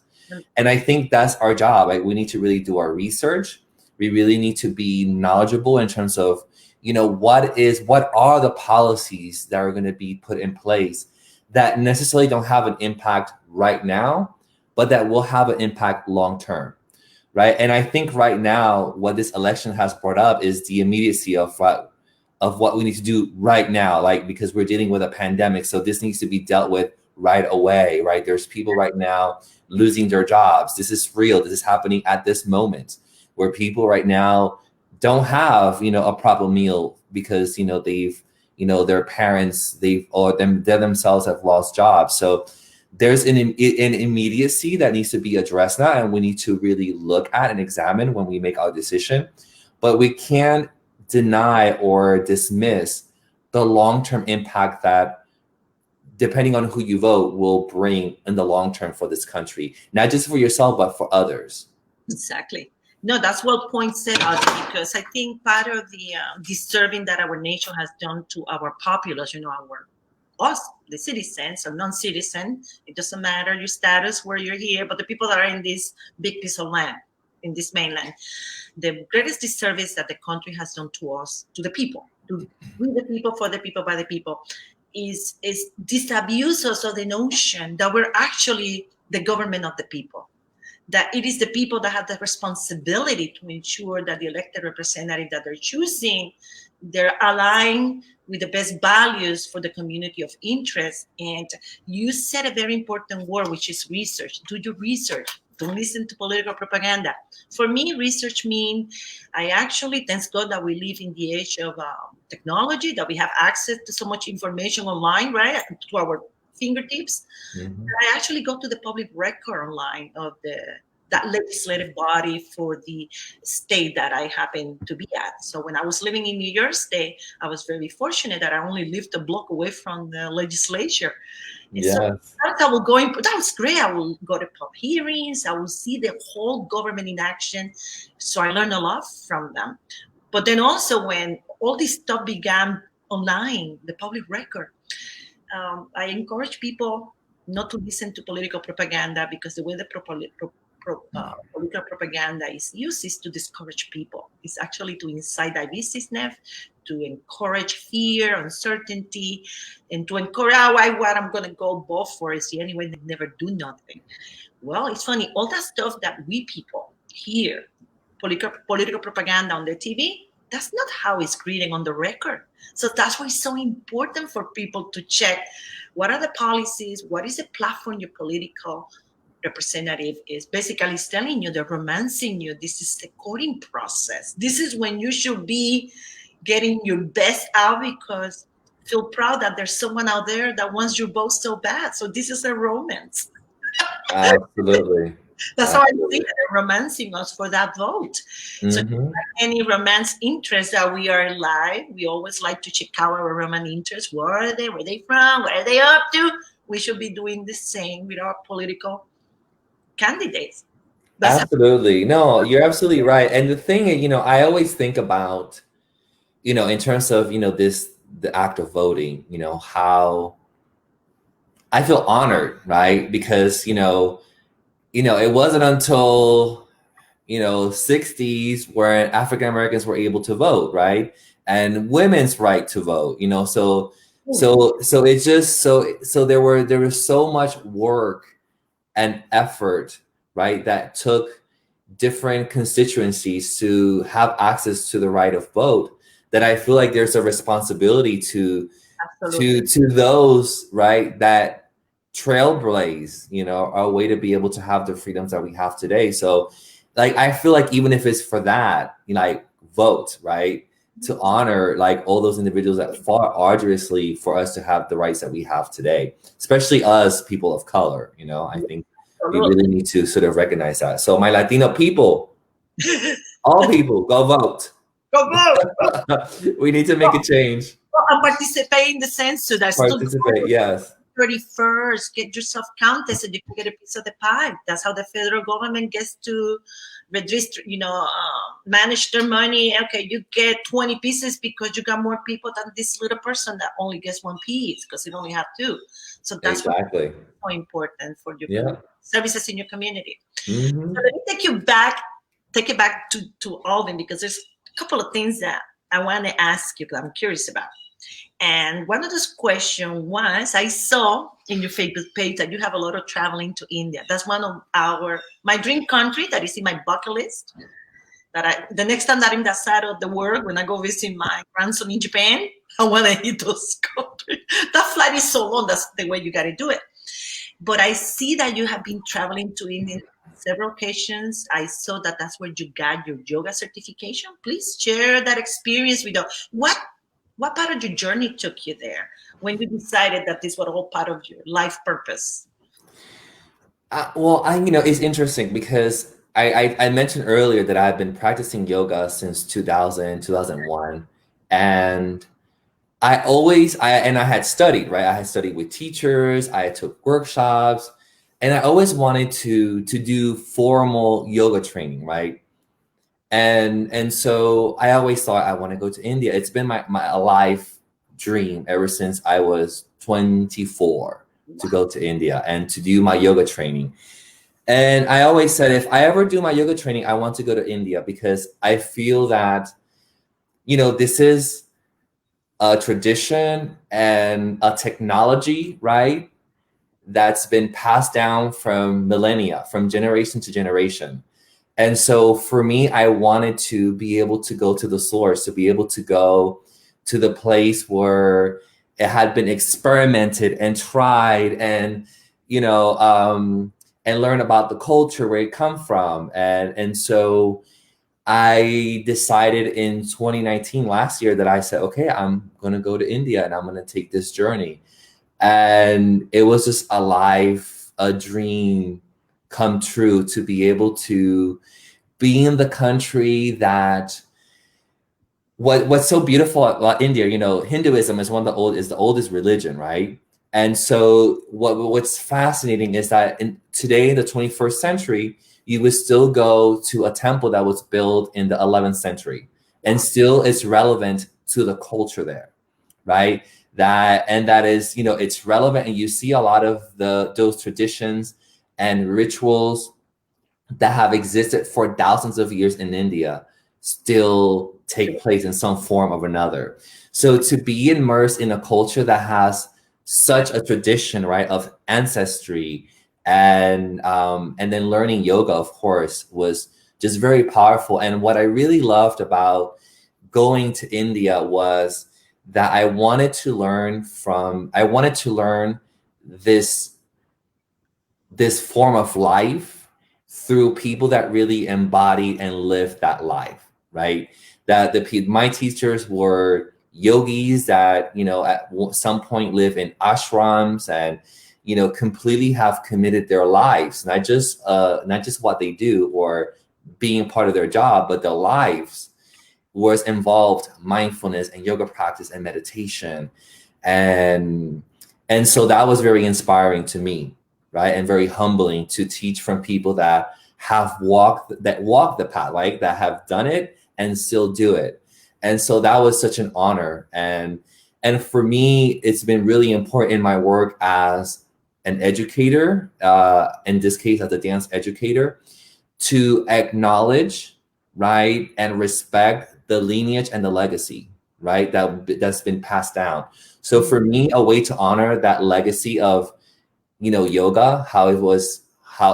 And I think that's our job. Right? We need to really do our research. We really need to be knowledgeable in terms of, what are the policies that are going to be put in place that necessarily don't have an impact right now, but that will have an impact long term, right? And I think right now what this election has brought up is the immediacy of what we need to do right now, like, because we're dealing with a pandemic, so this needs to be dealt with right away, right? There's people right now losing their jobs. This is real. This is happening at this moment, where people right now don't have, a proper meal because, they've, their parents, they themselves have lost jobs. So there's an immediacy that needs to be addressed now, and we need to really look at and examine when we make our decision. But we can't deny or dismiss the long-term impact that, depending on who you vote, will bring in the long term for this country, not just for yourself, but for others. Exactly. No, that's well pointed out, because I think part of the disturbing that our nation has done to our populace, our us, the citizens or non-citizen, it doesn't matter your status, where you're here, but the people that are in this big piece of land, in this mainland, the greatest disservice that the country has done to us, to the people, to we the people, for the people, by the people, is this abuse of the notion that we're actually the government of the people, that it is the people that have the responsibility to ensure that the elected representative that they're choosing, they're aligned with the best values for the community of interest. And you said a very important word, which is research. Do your research. Don't listen to political propaganda. For me, research means I actually, thanks God that we live in the age of technology, that we have access to so much information online, right, to our fingertips. Mhm. I actually go to the public record online of that legislative body for the state that I happen to be at. So when I was living in New York State, I was very fortunate that I only lived a block away from the legislature. And so Yes. I will go in, that was great. I will go to pub hearings. I will see the whole government in action. So I learned a lot from them. But then also when all this stuff began online, the public record, I encourage people not to listen to political propaganda, because the way the political propaganda is used is to discourage people. It's actually to incite divisiveness, to encourage fear, uncertainty, and to encourage what I'm going to go vote for is the only way they never do nothing. Well, it's funny, all that stuff that we people hear, political propaganda on the TV, that's not how it's written on the record. So that's why it's so important for people to check what are the policies, what is the platform your political representative is basically telling you, they're romancing you. This is the courting process. This is when you should be getting your best out, because feel proud that there's someone out there that wants your vote so bad. So this is a romance. Absolutely. That's how I see it. They're romancing us for that vote. So Mhm. any romance interest that we are alive, we always like to check out our romance interests. Where are they? Where are they from? What are they up to? We should be doing the same with our political candidates. That's Absolutely. No, you're absolutely right. And the thing, I always think about, in terms of, the act of voting, how I feel honored, right? Because, it wasn't until, 60s where African Americans were able to vote, right? And women's right to vote, so it's just so there was so much work and effort, right, that took different constituencies to have access to the right of vote, that I feel like there's a responsibility to those, right, that trailblaze, our way to be able to have the freedoms that we have today. So like, I feel like even if it's for that, like, vote, right, to honor like all those individuals that fought arduously for us to have the rights that we have today, especially us people of color. I think we really need to sort of recognize that. So my Latino people, all people, go vote. Go vote. We need to make a change. And participate in the census. Participate, yes. 31st, get yourself counted so you can get a piece of the pie. That's how the federal government gets to redistribute, manage their money. Okay, you get 20 pieces because you got more people than this little person that only gets one piece because it only have two. So that's exactly so important for your services in your community. Mm-hmm. So let me take it back to Alvin, because there's a couple of things that I want to ask you, because I'm curious about. And one of those questions was, I saw in your Facebook page that you have a lot of traveling to India. That's one of my dream country that is in my bucket list. The next time that I'm that side of the world, when I go visit my grandson in Japan, I want to hit those countries. That flight is so long. That's the way you got to do it. But I see that you have been traveling to India on several occasions. I saw that that's where you got your yoga certification. Please share that experience with us. What part of your journey took you there when you decided that this was all part of your life purpose? Well, it's interesting because I mentioned earlier that I've been practicing yoga since 2001. And I had studied, right? I had studied with teachers, I took workshops, and I always wanted to do formal yoga training, right? And so I always thought I want to go to India. It's been my life dream ever since I was 24 to go to India and to do my yoga training. And I always said, if I ever do my yoga training, I want to go to India because I feel that, you know, this is a tradition and a technology, right, that's been passed down from millennia, from generation to generation. And so for me, I wanted to be able to go to the source, to be able to go to the place where it had been experimented and tried and, you know, and learn about the culture, where it come from. And so I decided in 2019, last year, that I said, okay, I'm going to go to India and I'm going to take this journey. And it was just a dream come true to be able to be in the country that what's so beautiful about India, you know, Hinduism is the oldest religion, right? And so what's fascinating is that today, in the 21st century, you would still go to a temple that was built in the 11th century and still is relevant to the culture there, right? That is, you know, it's relevant, and you see a lot of those traditions and rituals that have existed for thousands of years in India still take place in some form or another. So to be immersed in a culture that has such a tradition, right, of ancestry and then learning yoga, of course, was just very powerful. And what I really loved about going to India was that I wanted to learn this form of life through people that really embodied and lived that life, right? That my teachers were yogis that, you know, at some point live in ashrams and, you know, completely have committed their lives, not just what they do or being part of their job, but their lives was involved mindfulness and yoga practice and meditation. And so that was very inspiring to me, right? And very humbling to teach from people that have walked the path, like that have done it and still do it. And so that was such an honor. And for me, it's been really important in my work as an educator, in this case, as a dance educator, to acknowledge, right, and respect the lineage and the legacy, right, that's been passed down. So for me, a way to honor that legacy of, you know, yoga, how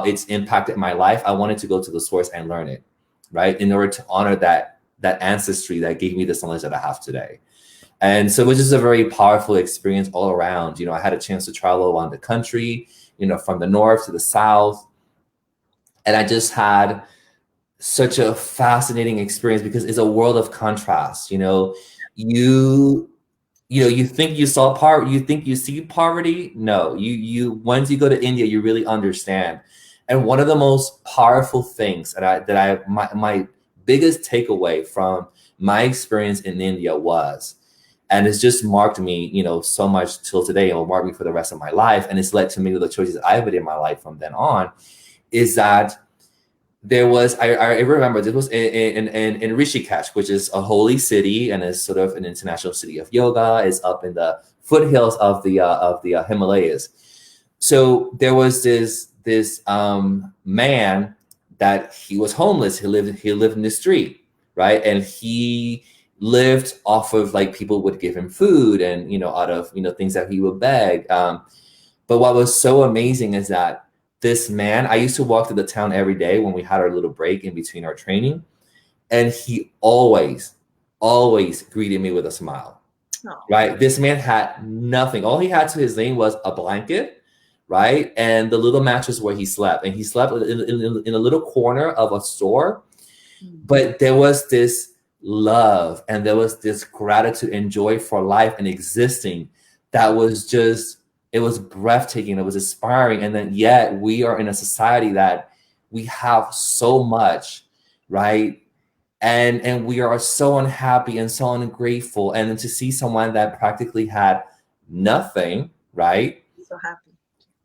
it's impacted my life, I wanted to go to the source and learn it, right, in order to honor that ancestry that gave me the knowledge that I have today. And so it was just a very powerful experience all around. You know, I had a chance to travel around the country, you know, from the north to the south. And I just had such a fascinating experience because it's a world of contrast. You know, you think you see poverty. No, you once you go to India, you really understand. And one of the most powerful things my biggest takeaway from my experience in India was, and it's just marked me, you know, so much till today, and will mark me for the rest of my life, and it's led to many of the choices I've made in my life from then on, is that there was, I remember this was in Rishikesh, which is a holy city and is sort of an international city of yoga. It's up in the foothills of the Himalayas. So there was this man that he was homeless. He lived in the street, right? And he lived off of, like, people would give him food and, you know, out of, you know, things that he would beg. But what was so amazing is that this man, I used to walk to the town every day when we had our little break in between our training, and he always greeted me with a smile. Oh. Right? This man had nothing. All he had to his name was a blanket, right? And the little mattress where he slept. And he slept in a little corner of a store. But there was this love and there was this gratitude and joy for life and existing that was just, it was breathtaking. It was inspiring. And then yet we are in a society that we have so much, right? And we are so unhappy and so ungrateful. And then to see someone that practically had nothing, right? So happy.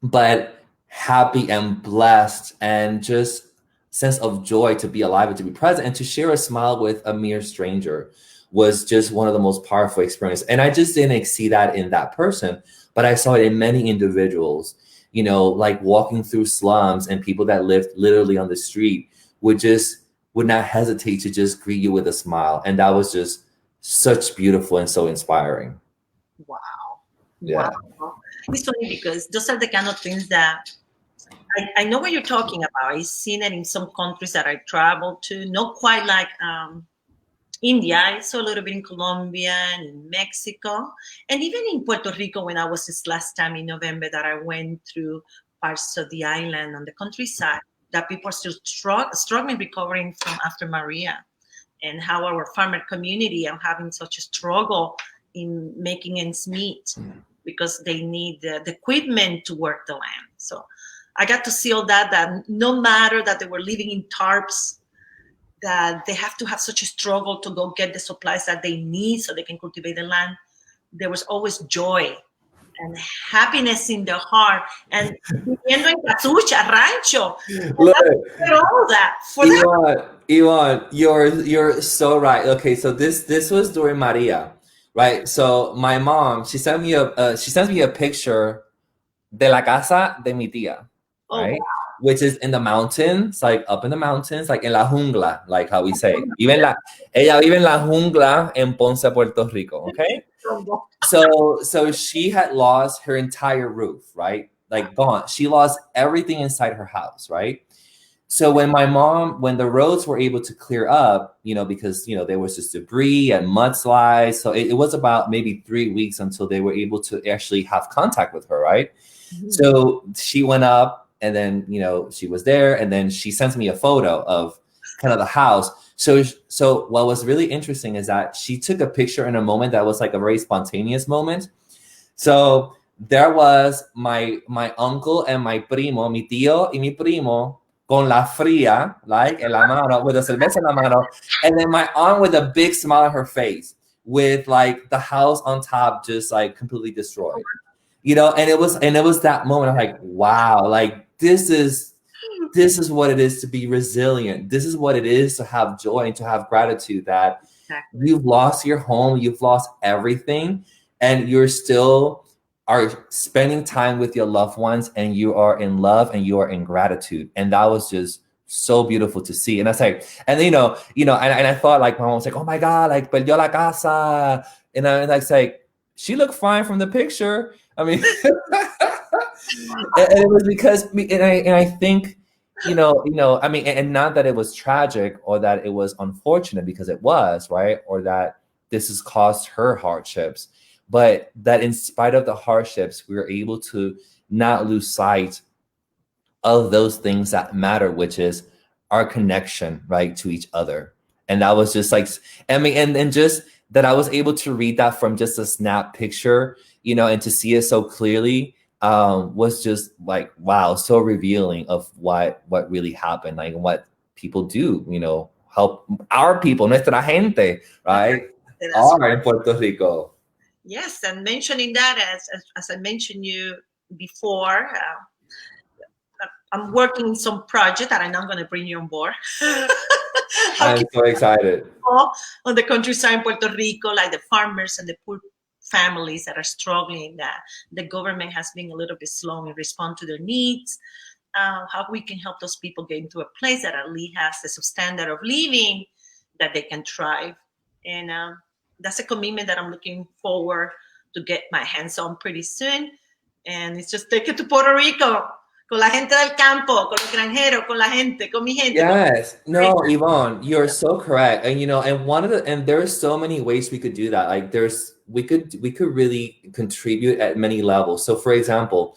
But happy and blessed and just sense of joy to be alive and to be present and to share a smile with a mere stranger was just one of the most powerful experiences. And I just didn't see that in that person, but I saw it in many individuals, you know, like walking through slums, and people that lived literally on the street would not hesitate to just greet you with a smile. And that was just such beautiful and so inspiring. Wow. Yeah. Wow. It's funny because those are the kind of things that I know what you're talking about. I've seen it in some countries that I traveled to, not quite like India. I saw a little bit in Colombia and in Mexico, and even in Puerto Rico when I was this last time in November that I went through parts of the island on the countryside, that people are still struggling recovering from after Maria, and how our farmer community are having such a struggle in making ends meet because they need the equipment to work the land. So I got to see all that no matter that they were living in tarps, that they have to have such a struggle to go get the supplies that they need so they can cultivate the land. There was always joy and happiness in their heart, and viviendo en casucha, rancho. Look, all that. For Yvonne, you're so right. Okay, so this was during Maria, right? So my mom, she sent me a picture de la casa de mi tía, right? wow. Which is in the mountains, like up in the mountains, like en la jungla, like how we say. Ella vive en la jungla en Ponce, Puerto Rico, okay? So she had lost her entire roof, right? Like gone. She lost everything inside her house, right? So when the roads were able to clear up, you know, because, you know, there was just debris and mudslides. So it was about maybe 3 weeks until they were able to actually have contact with her, right? Mm-hmm. So she went up, and then, you know, she was there, and then she sent me a photo of kind of the house. So what was really interesting is that she took a picture in a moment that was like a very spontaneous moment. So there was my uncle and my primo, mi tío y mi primo, con la fría, like en la mano, with a cerveza en la mano, and then my aunt with a big smile on her face, with like the house on top just like completely destroyed. You know, and it was that moment. I'm like, wow, like this is what it is to be resilient. This is what it is to have joy and to have gratitude that you've lost your home, you've lost everything, and you're still are spending time with your loved ones, and you are in love and you are in gratitude. And that was just so beautiful to see. And I was like, and you know, and I thought like my mom was like, oh my God, like perdió la casa. And I was like, she looked fine from the picture. I mean, and it was because, and I think, you know, I mean, and not that it was tragic or that it was unfortunate, because it was, right? Or that this has caused her hardships, but that in spite of the hardships, we were able to not lose sight of those things that matter, which is our connection, right, to each other. And that was just like, I mean, and just that I was able to read that from just a snap picture, you know, and to see it so clearly was just like, wow, so revealing of what really happened, like what people do, you know, help our people, nuestra gente, right? Are in Puerto Rico. Yes, and mentioning that, as I mentioned you before, I'm working in some project that I'm not going to bring you on board. I'm so excited. On the countryside in Puerto Rico, like the farmers and the poor families that are struggling, that the government has been a little bit slow in respond to their needs, how we can help those people get into a place that at least has a substandard of living that they can thrive. And that's a commitment that I'm looking forward to get my hands on pretty soon. And it's just take it to Puerto Rico, con la gente del campo, con los granjeros, con la gente, con mi gente. Yes. No, Yvonne, you're so correct. And, you know, and there's so many ways we could do that. Like we could really contribute at many levels. So for example,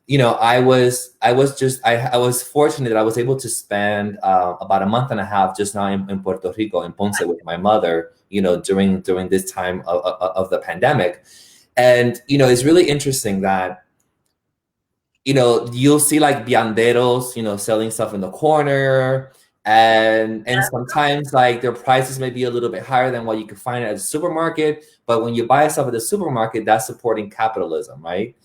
you know, I was fortunate that I was able to spend about a month and a half just now in Puerto Rico, in Ponce, with my mother, you know, during this time of the pandemic. And, you know, it's really interesting that, you know, you'll see like vianderos, you know, selling stuff in the corner, and sometimes like their prices may be a little bit higher than what you could find at a supermarket. But when you buy stuff at the supermarket, that's supporting capitalism, right?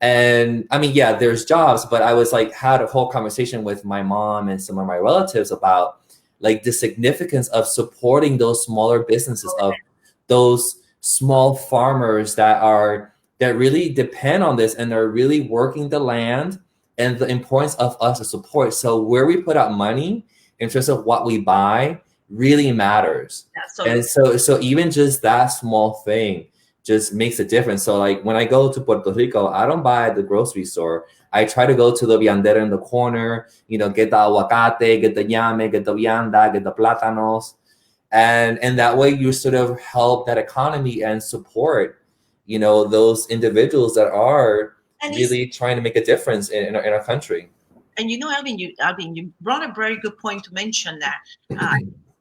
And I mean, yeah, there's jobs, but I was like, had a whole conversation with my mom and some of my relatives about like the significance of supporting those smaller businesses, of those small farmers that really depend on this and are really working the land, and the importance of us to support. So where we put out money in terms of what we buy really matters. Absolutely. And so even just that small thing just makes a difference. So like when I go to Puerto Rico, I don't buy at the grocery store. I try to go to the viandera in the corner, you know, get the aguacate, get the llame, get the vianda, get the plátanos. And that way you sort of help that economy and support, you know, those individuals that are really trying to make a difference in our country. And you know, Alvin, you brought a very good point to mention that.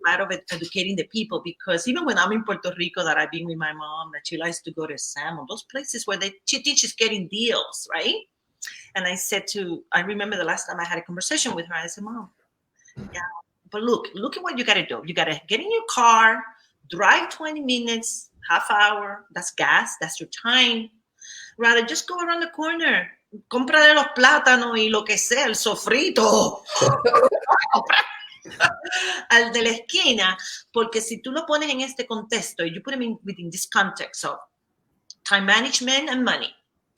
Matter of educating the people, because even when I'm in Puerto Rico, that I've been with my mom, that she likes to go to Salmon, those places where she teaches getting deals, right? And I remember the last time I had a conversation with her, I said, Mom, yeah, but look at what you got to do. You got to get in your car, drive 20 minutes, half hour, that's gas, that's your time. Rather just go around the corner, compra de los plátanos y lo que sea, el sofrito. Al de la esquina, porque si tú lo pones en este contexto, you put them within this context of time management and money.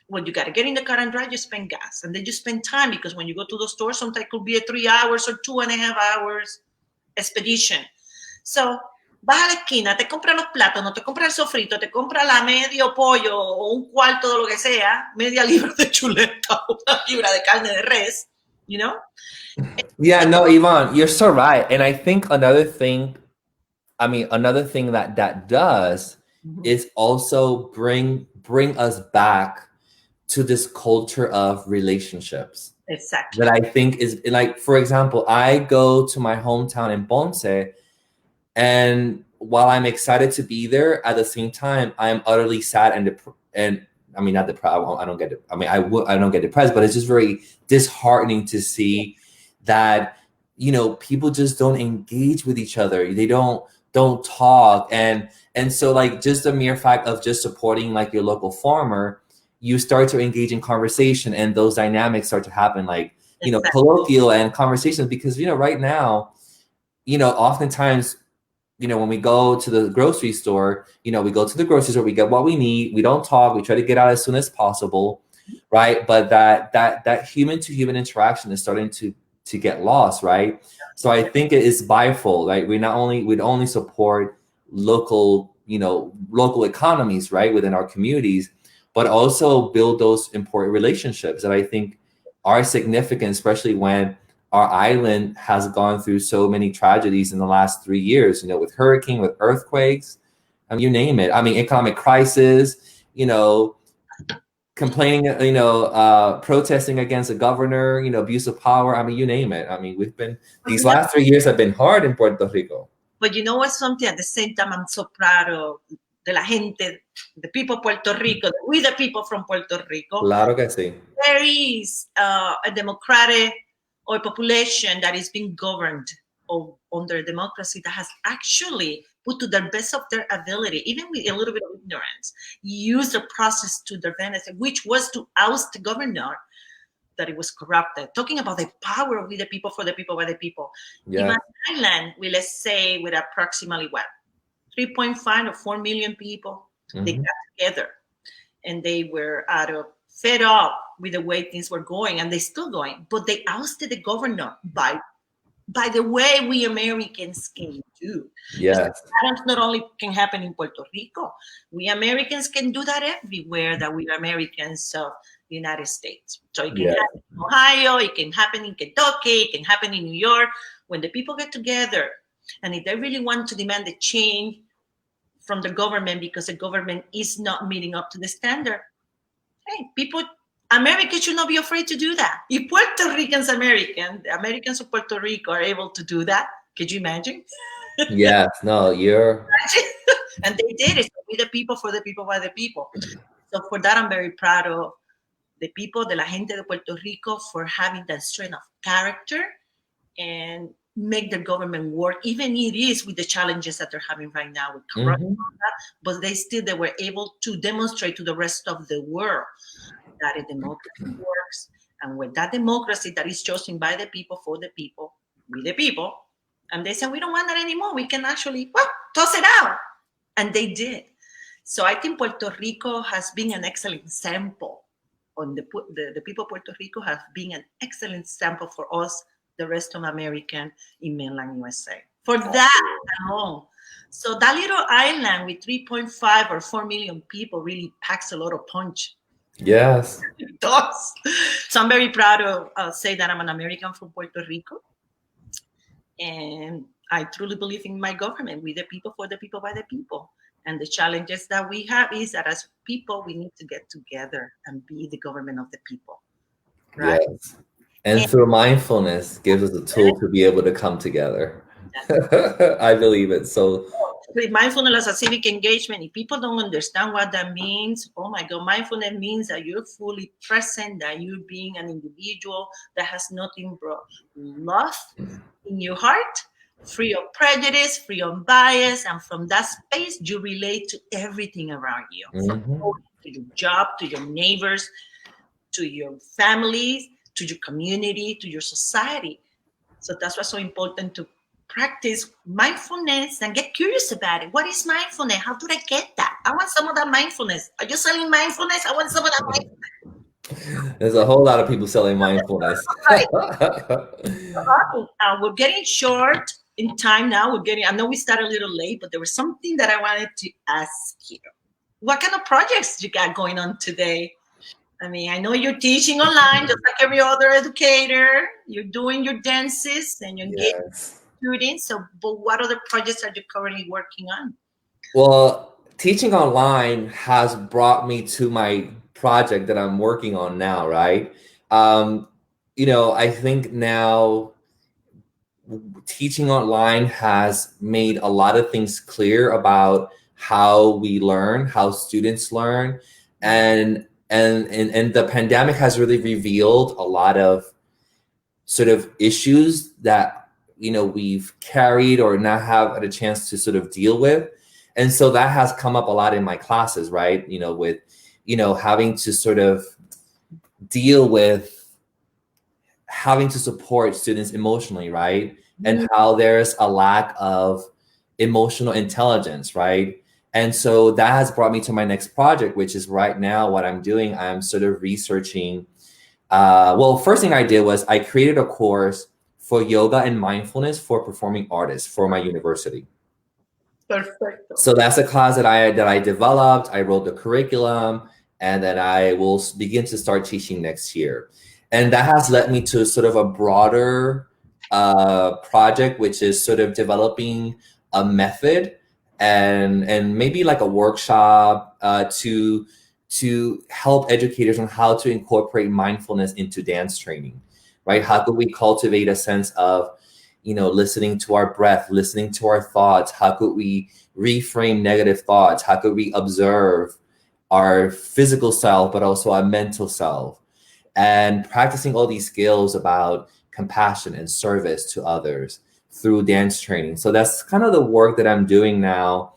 When you got to get in the car and drive, you spend gas, and then you spend time, because when you go to the store, sometimes it could be a 3 hours or 2.5 hours expedition. So vas a la esquina, te compras los plátanos, te compras el sofrito, te compras la medio pollo o un cuarto de lo que sea, media libra de chuleta o una libra de carne de res, you know? Yeah, no, Yvonne, you're so right. And I think another thing that does is also bring us back to this culture of relationships. Exactly. That I think is, like, for example, I go to my hometown in Ponce, and while I'm excited to be there, at the same time, I am utterly sad and I mean, not depressed. I don't get it. I mean, I don't get depressed, but it's just very disheartening to see that, you know, people just don't engage with each other. They don't talk. And so, like, just the mere fact of just supporting, like, your local farmer, you start to engage in conversation, and those dynamics start to happen, like, you know, colloquial and conversations. Because, you know, right now, you know, oftentimes, you know, when we go to the grocery store, you know, we go to the grocery store, we get what we need, we don't talk, we try to get out as soon as possible, right? But that human to human interaction is starting to get lost, right? So I think it is bifold, right? We'd only support local economies, right, within our communities, but also build those important relationships that I think are significant, especially when our island has gone through so many tragedies in the last 3 years, you know, with hurricane, with earthquakes, I mean, you name it. I mean, economic crisis, you know, complaining, you know, protesting against the governor, you know, abuse of power. I mean, you name it. I mean, these last 3 years have been hard in Puerto Rico. But you know what, something at the same time, I'm so proud of de la gente, the people of Puerto Rico, we the people from Puerto Rico. Claro que sí. There is a democratic or population that is being governed under democracy that has actually put to the best of their ability, even with a little bit of ignorance, use the process to their benefit, which was to oust the governor that it was corrupted. Talking about the power of the people, for the people, by the people. Yeah. In an island, let's say with approximately 3.5 or 4 million people, they got together, and they were fed up with the way things were going, and they're still going, but they ousted the governor by the way we Americans can do. Yes. That not only can happen in Puerto Rico, we Americans can do that everywhere that we are Americans of the United States. So it can happen in Ohio, it can happen in Kentucky, it can happen in New York. When the people get together, and if they really want to demand a change from the government because the government is not meeting up to the standard, hey, Americans should not be afraid to do that. If Puerto Ricans, the Americans of Puerto Rico are able to do that, could you imagine? Yes, no, you're... And they did it. With the people, for the people, by the people. So for that, I'm very proud of the people, de la gente de Puerto Rico, for having that strength of character and make the government work, even it is with the challenges that they're having right now with corruption, but they were able to demonstrate to the rest of the world that a democracy works. And with that democracy that is chosen by the people, for the people, with the people, And they said, we don't want that anymore. We can actually, toss it out. And they did. So I think Puerto Rico has been an excellent example. On the people of Puerto Rico have been an excellent example for us, the rest of American in mainland USA. For that alone. So that little island with 3.5 or 4 million people really packs a lot of punch. Yes. It does. So I'm very proud of say that I'm an American from Puerto Rico. And I truly believe in my government, with the people, for the people, by the people. And the challenges that we have is that as people, we need to get together and be the government of the people. Right? Yes. And through mindfulness gives us a tool to be able to come together. I believe it. So with mindfulness as a civic engagement, if people don't understand what that means, oh my God, mindfulness means that you're fully present, that you're being an individual that has nothing but love in your heart, free of prejudice, free of bias, and from that space, you relate to everything around you, from to your job, to your neighbors, to your families, to your community, to your society. So that's what's so important, to practice mindfulness and get curious about it. What is mindfulness? How do I get that? I want some of that mindfulness. Are you selling mindfulness? I want some of that mindfulness. There's a whole lot of people selling mindfulness. Right. We're getting short in time now. I know we started a little late, but there was something that I wanted to ask you. What kind of projects you got going on today? I mean, I know you're teaching online just like every other educator. You're doing your dances and you're engaging students. So, but what other projects are you currently working on? Well, teaching online has brought me to my project that I'm working on now, right? I think now teaching online has made a lot of things clear about how we learn, how students learn, and the pandemic has really revealed a lot of sort of issues that we've carried or not have had a chance to sort of deal with. And so that has come up a lot in my classes, right? With having to sort of deal with having to support students emotionally, right? And how there's a lack of emotional intelligence, right? And so that has brought me to my next project, which is right now what I'm doing. I'm sort of researching. First thing I did was I created a course for yoga and mindfulness for performing artists for my university. Perfect. So that's a class that I developed. I wrote the curriculum, and then I will begin to start teaching next year. And that has led me to sort of a broader project, which is sort of developing a method and maybe like a workshop to help educators on how to incorporate mindfulness into dance training, right? How could we cultivate a sense of, listening to our breath, listening to our thoughts? How could we reframe negative thoughts? How could we observe our physical self, but also our mental self? And practicing all these skills about compassion and service to others through dance training. So that's kind of the work that I'm doing now.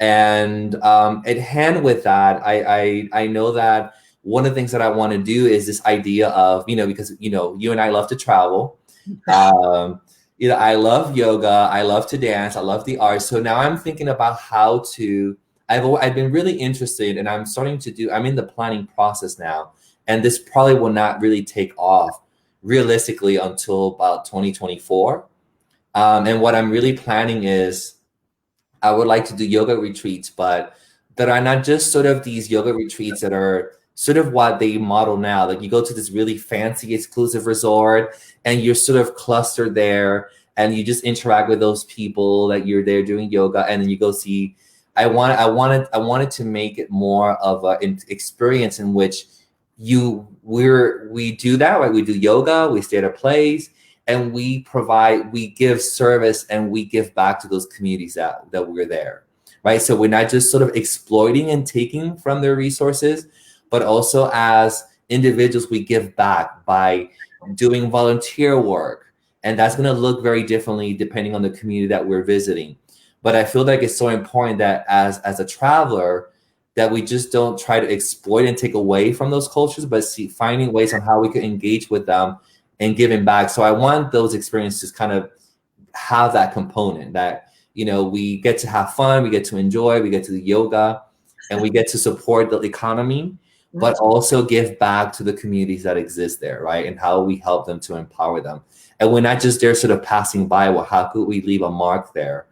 And at hand with that, I know that one of the things that I want to do is this idea of, because, you and I love to travel. I love yoga. I love to dance. I love the arts. So now I'm thinking about how to, I've been really interested, and I'm in the planning process now. And this probably will not really take off realistically until about 2024. And what I'm really planning is I would like to do yoga retreats, but that are not just sort of these yoga retreats that are sort of what they model now. Like you go to this really fancy exclusive resort and you're sort of clustered there and you just interact with those people that you're there doing yoga, and then you go see. I wanted to make it more of an experience in which we do that, right? We do yoga, we stay at a place, and we give service and we give back to those communities that we're there, right? So we're not just sort of exploiting and taking from their resources, but also as individuals, we give back by doing volunteer work. And that's going to look very differently depending on the community that we're visiting. But I feel like it's so important that as a traveler, that we just don't try to exploit and take away from those cultures, but finding ways on how we can engage with them and giving back. So I want those experiences kind of have that component that, you know, we get to have fun, we get to enjoy, we get to do yoga, and we get to support the economy, but also give back to the communities that exist there, right? And how we help them to empower them. And we're not just there sort of passing by. Well, how could we leave a mark there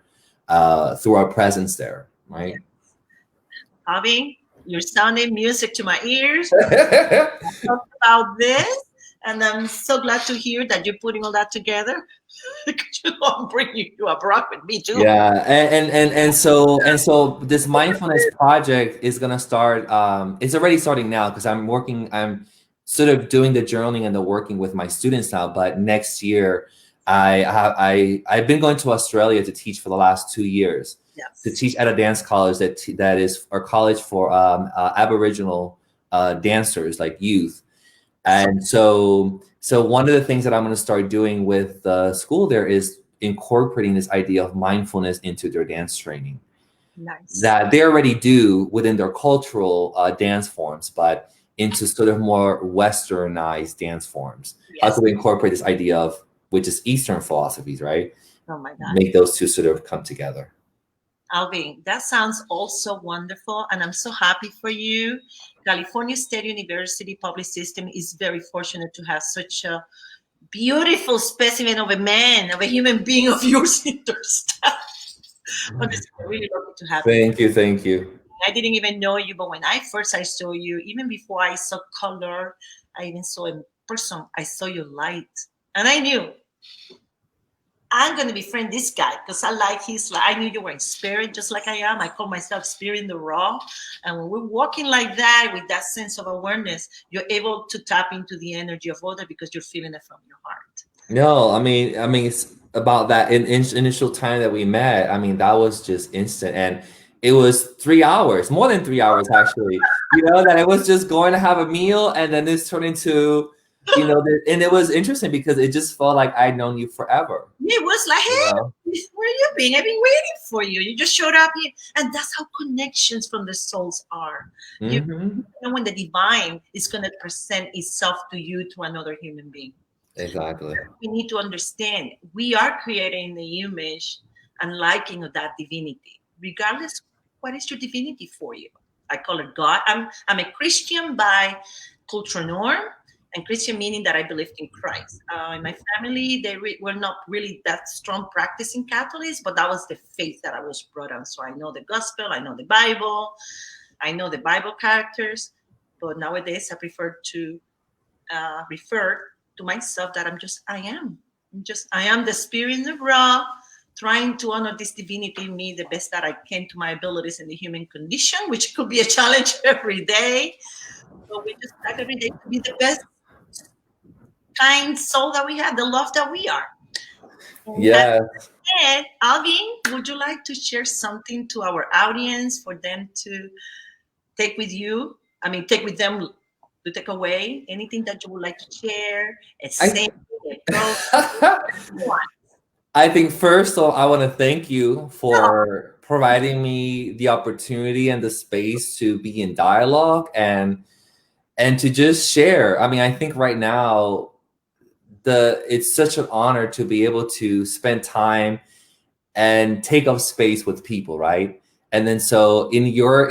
through our presence there, right? Alvin, you're sounding music to my ears. Talk about this, and I'm so glad to hear that you're putting all that together. I'm bringing you a rock with me too. Yeah, and so this mindfulness project is gonna start. It's already starting now because I'm sort of doing the journaling and the working with my students now. But next year, I've been going to Australia to teach for the last 2 years. Yes. To teach at a dance college that is our college for Aboriginal dancers, like youth. And so one of the things that I'm going to start doing with the school there is incorporating this idea of mindfulness into their dance training. Nice. That they already do within their cultural dance forms, but into sort of more westernized dance forms. Yes. How can we incorporate this idea of, which is Eastern philosophies, right? Oh my God. Make those two sort of come together. Alvin, that sounds also wonderful, and I'm so happy for you. California State University Public System is very fortunate to have such a beautiful specimen of a man, of a human being of yours in their staff. Honestly, I'm really lucky to have you. Thank you. I didn't even know you, but when I saw you, even before I saw color, I even saw in person, I saw your light, and I knew I'm going to befriend this guy because I like I knew you were in spirit just like I am. I call myself spirit in the raw. And when we're walking like that with that sense of awareness, you're able to tap into the energy of other because you're feeling it from your heart. No, I mean, it's about that initial time that we met. I mean, that was just instant. And it was 3 hours, more than 3 hours, actually, you know, that it was just going to have a meal. And then this turned into, you know, and it was interesting because it just felt like I'd known you forever. It was like, hey, You know? where you been? I've been waiting for you. You just showed up here. And that's how connections from the souls are. You know when the divine is going to present itself to you through another human being. Exactly. We need to understand we are creating the image and liking of that divinity, regardless what is your divinity for you. I call it God. I'm a Christian by cultural norm. And Christian meaning that I believed in Christ. In my family, they were not really that strong practicing Catholics, but that was the faith that I was brought on. So I know the gospel, I know the Bible characters. But nowadays, I prefer to refer to myself that I am the spirit in the raw, trying to honor this divinity in me the best that I can to my abilities in the human condition, which could be a challenge every day. But we just strive every day to be the best kind soul that we have, the love that we are. Yeah. And Alvin, would you like to share something to our audience for them to take with you? I mean, take with them to take away anything that you would like to share? I think first, I want to thank you for providing me the opportunity and the space to be in dialogue and to just share. I mean, I think right now, it's such an honor to be able to spend time and take up space with people, right? And then so in your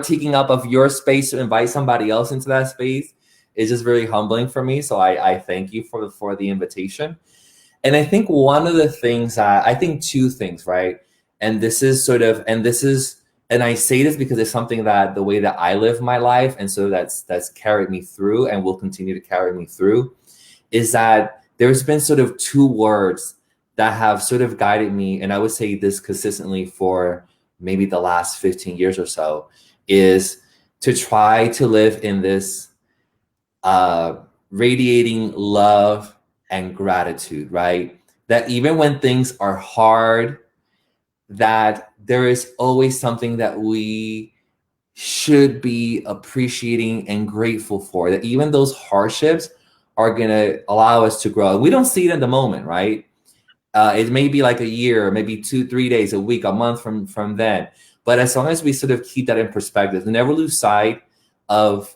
taking up of your space to invite somebody else into that space is just very humbling for me. So I thank you for the invitation. And I think two things, right? And I say this because it's something that the way that I live my life, and so that's carried me through and will continue to carry me through, is that there's been sort of two words that have sort of guided me, and I would say this consistently for maybe the last 15 years or so, is to try to live in this radiating love and gratitude, right? That even when things are hard, that there is always something that we should be appreciating and grateful for, that even those hardships are going to allow us to grow. We don't see it in the moment, right? It may be like a year, maybe 2-3 days, a week, a month from then. But as long as we sort of keep that in perspective, never lose sight of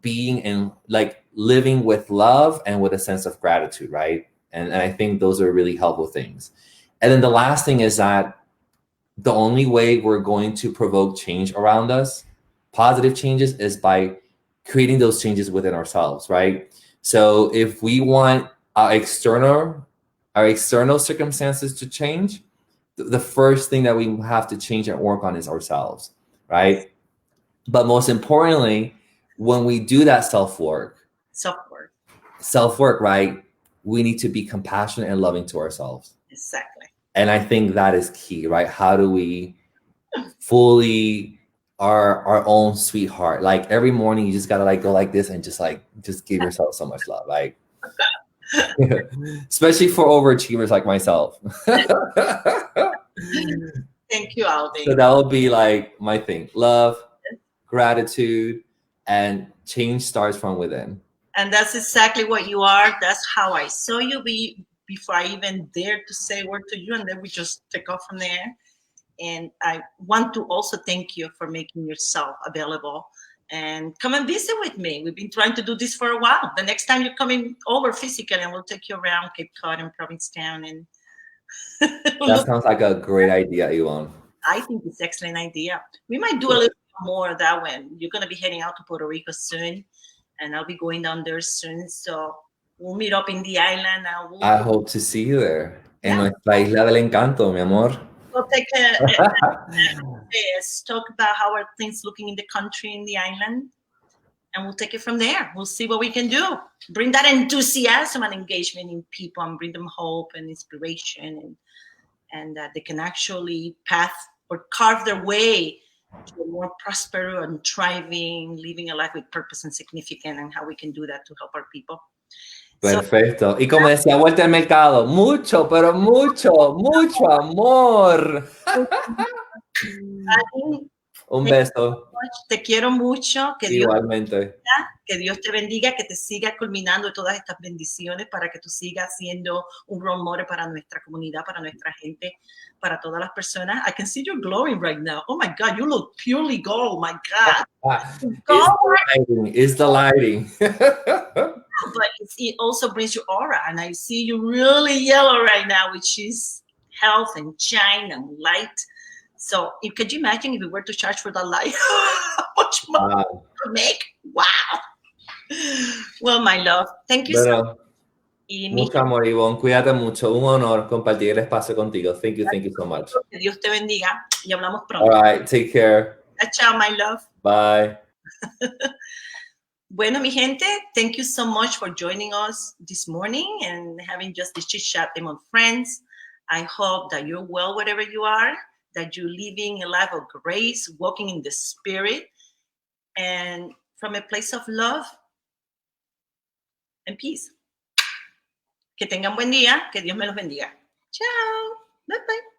being in, like, living with love and with a sense of gratitude, right? And I think those are really helpful things. And then the last thing is that the only way we're going to provoke change around us, positive changes, is by creating those changes within ourselves, right? So if we want our external circumstances to change, the first thing that we have to change and work on is ourselves, right? But most importantly, when we do that self-work, right, we need to be compassionate and loving to ourselves. Exactly. And I think that is key, right? How do we fully our own sweetheart? Like every morning you just gotta like go like this and just give yourself so much love, right? Especially for overachievers like myself. Thank you, Alvin. So that would be like my thing. Love, gratitude, and change starts from within. And that's exactly what you are. That's how I saw you before I even dared to say a word to you. And then we just take off from there. And I want to also thank you for making yourself available and come and visit with me. We've been trying to do this for a while. The next time you're coming over physically, and we'll take you around Cape Cod and Provincetown. And that sounds like a great idea, Yvonne. I think it's an excellent idea. We might do a little more of that when you're going to be heading out to Puerto Rico soon. And I'll be going down there soon. So we'll meet up in the island. I hope to see you there. En nuestra isla del encanto, mi amor. We'll take talk about how are things looking in the country, in the island. And we'll take it from there. We'll see what we can do. Bring that enthusiasm and engagement in people and bring them hope and inspiration. And that they can actually carve their way to a more prosperous and thriving, living a life with purpose and significance, and how we can do that to help our people. Perfecto. Y como decía Vuelta al Mercado, mucho, pero mucho, mucho amor. Un beso. Te quiero mucho. Igualmente. Que Dios te bendiga, que te siga culminando todas estas bendiciones para que tú sigas siendo un role model para nuestra comunidad, para nuestra gente, para todas las personas. I can see you glowing right now. Oh my God, you look purely gold. My God. It's the lighting. But it also brings you aura. And I see you really yellow right now, which is health and shine and light. So could you imagine if we were to charge for that light? How much money to make? Wow. Well, my love, thank you so much. Mucho amor, Ivonne. Cuídate mucho. Un honor compartir el espacio contigo. Thank you so much. Que Dios te bendiga y hablamos pronto. All right, take care. Ciao, my love. Bye. Bueno, mi gente, thank you so much for joining us this morning and having just this chit chat among friends. I hope that you're well wherever you are, that you're living a life of grace, walking in the spirit, and from a place of love and peace. Que tengan buen día, que Dios me los bendiga. Chao. Bye bye.